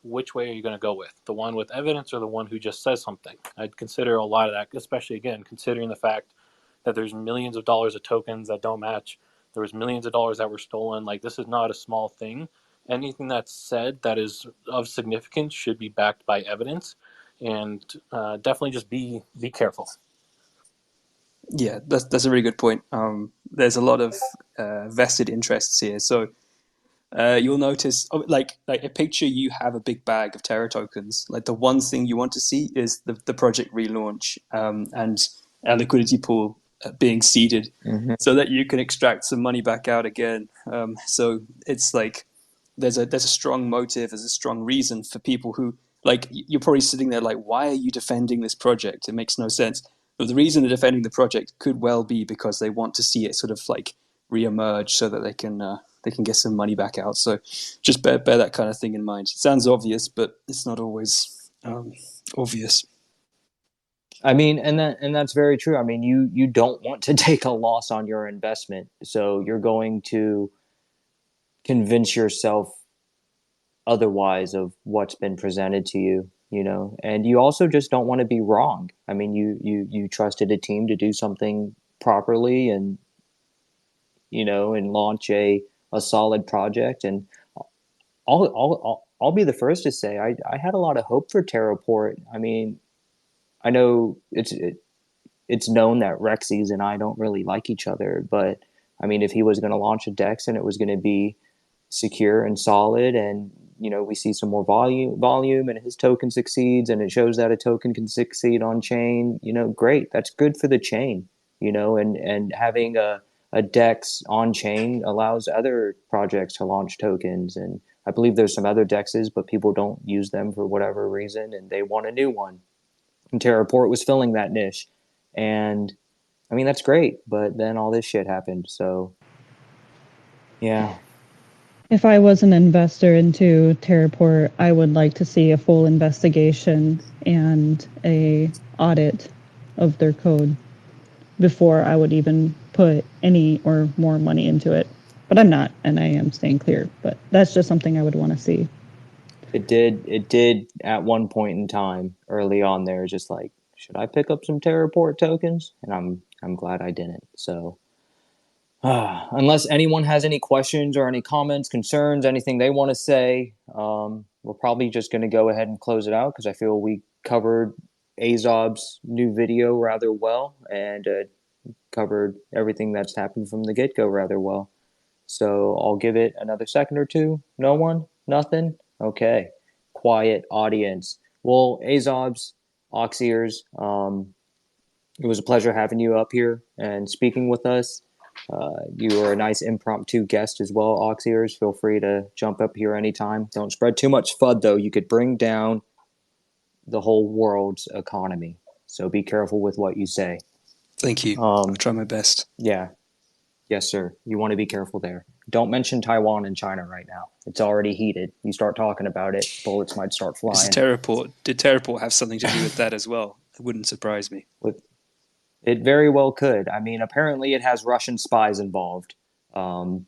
Which way are you going to go with? The one with evidence or the one who just says something? I'd consider a lot of that, especially, again, considering the fact that there's millions of dollars of tokens that don't match There was millions of dollars that were stolen. Like, this is not a small thing. Anything that's said that is of significance should be backed by evidence, and definitely just be careful.
Yeah, that's a really good point. There's a lot of vested interests here, so you'll notice, like a picture, you have a big bag of Terra tokens. Like the one thing you want to see is the project relaunch and a liquidity pool being seeded, so that you can extract some money back out again. So it's like there's a strong motive, there's a strong reason for people who, like, you're probably sitting there like, why are you defending this project? It makes no sense. But the reason they're defending the project could well be because they want to see it sort of like reemerge, so that they can get some money back out. So just bear that kind of thing in mind. It sounds obvious, but it's not always obvious.
I mean, and that's very true. I mean, you don't want to take a loss on your investment, so you're going to convince yourself otherwise of what's been presented to you, you know. And you also just don't want to be wrong. I mean, you trusted a team to do something properly, and you know, and launch a solid project. And I'll be the first to say I had a lot of hope for Terraport. I mean, I know it's known that Rexys and I don't really like each other, but I mean, if he was going to launch a Dex and it was going to be secure and solid, and you know, we see some more volume, and his token succeeds, and it shows that a token can succeed on chain, you know, great. That's good for the chain, you know, and having a Dex on chain allows other projects to launch tokens. And I believe there's some other Dexes, but people don't use them for whatever reason, and they want a new one. And Terraport was filling that niche. And I mean, that's great, but then all this shit happened. So, yeah.
If I was an investor into Terraport, I would like to see a full investigation and a audit of their code before I would even put any or more money into it. But I'm not, and I am staying clear. But that's just something I would want to see.
It did at one point in time early on there, just like, should I pick up some Terraport tokens? And I'm glad I didn't. So unless anyone has any questions or any comments, concerns, anything they want to say, we're probably just going to go ahead and close it out, because I feel we covered Asobs' new video rather well, and covered everything that's happened from the get-go rather well. So I'll give it another second or two. No one? Nothing? Okay. Quiet audience. Well, Asobs, Oxeers, it was a pleasure having you up here and speaking with us. You were a nice impromptu guest as well, Oxeers. Feel free to jump up here anytime. Don't spread too much FUD, though. You could bring down the whole world's economy. So be careful with what you say.
Thank you. I'll try my best.
Yeah. Yes, sir. You want to be careful there. Don't mention Taiwan and China right now. It's already heated. You start talking about it, bullets might start flying.
Did Terraport have something to do with that as well? It wouldn't surprise me.
It very well could. I mean, apparently it has Russian spies involved.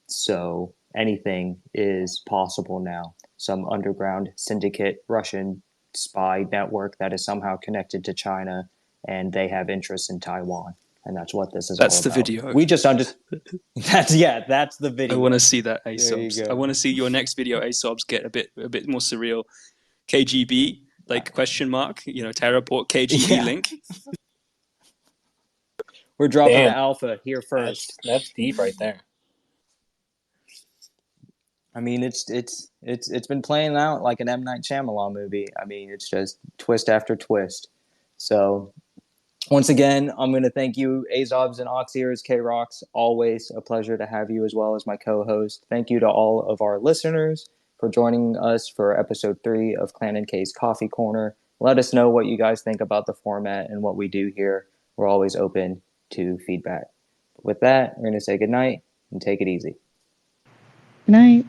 So anything is possible now. Some underground syndicate Russian spy network that is somehow connected to China, and they have interests in Taiwan. And that's what this is all about.
That's the video.
We just understand. That's the video.
I want to see that, Asobs.
There you go.
I want to see your next video, Asobs, get a bit more surreal. KGB, like question mark, you know, Terraport KGB link.
We're dropping the alpha here first.
That's deep right there.
I mean, it's been playing out like an M. Night Shyamalan movie. I mean, it's just twist after twist. So once again, I'm going to thank you, Asobs and Oxeers, K-Rocks. Always a pleasure to have you as well as my co-host. Thank you to all of our listeners for joining us for episode 3 of Clan and K's Coffee Corner. Let us know what you guys think about the format and what we do here. We're always open to feedback. With that, we're going to say goodnight and take it easy.
Good night.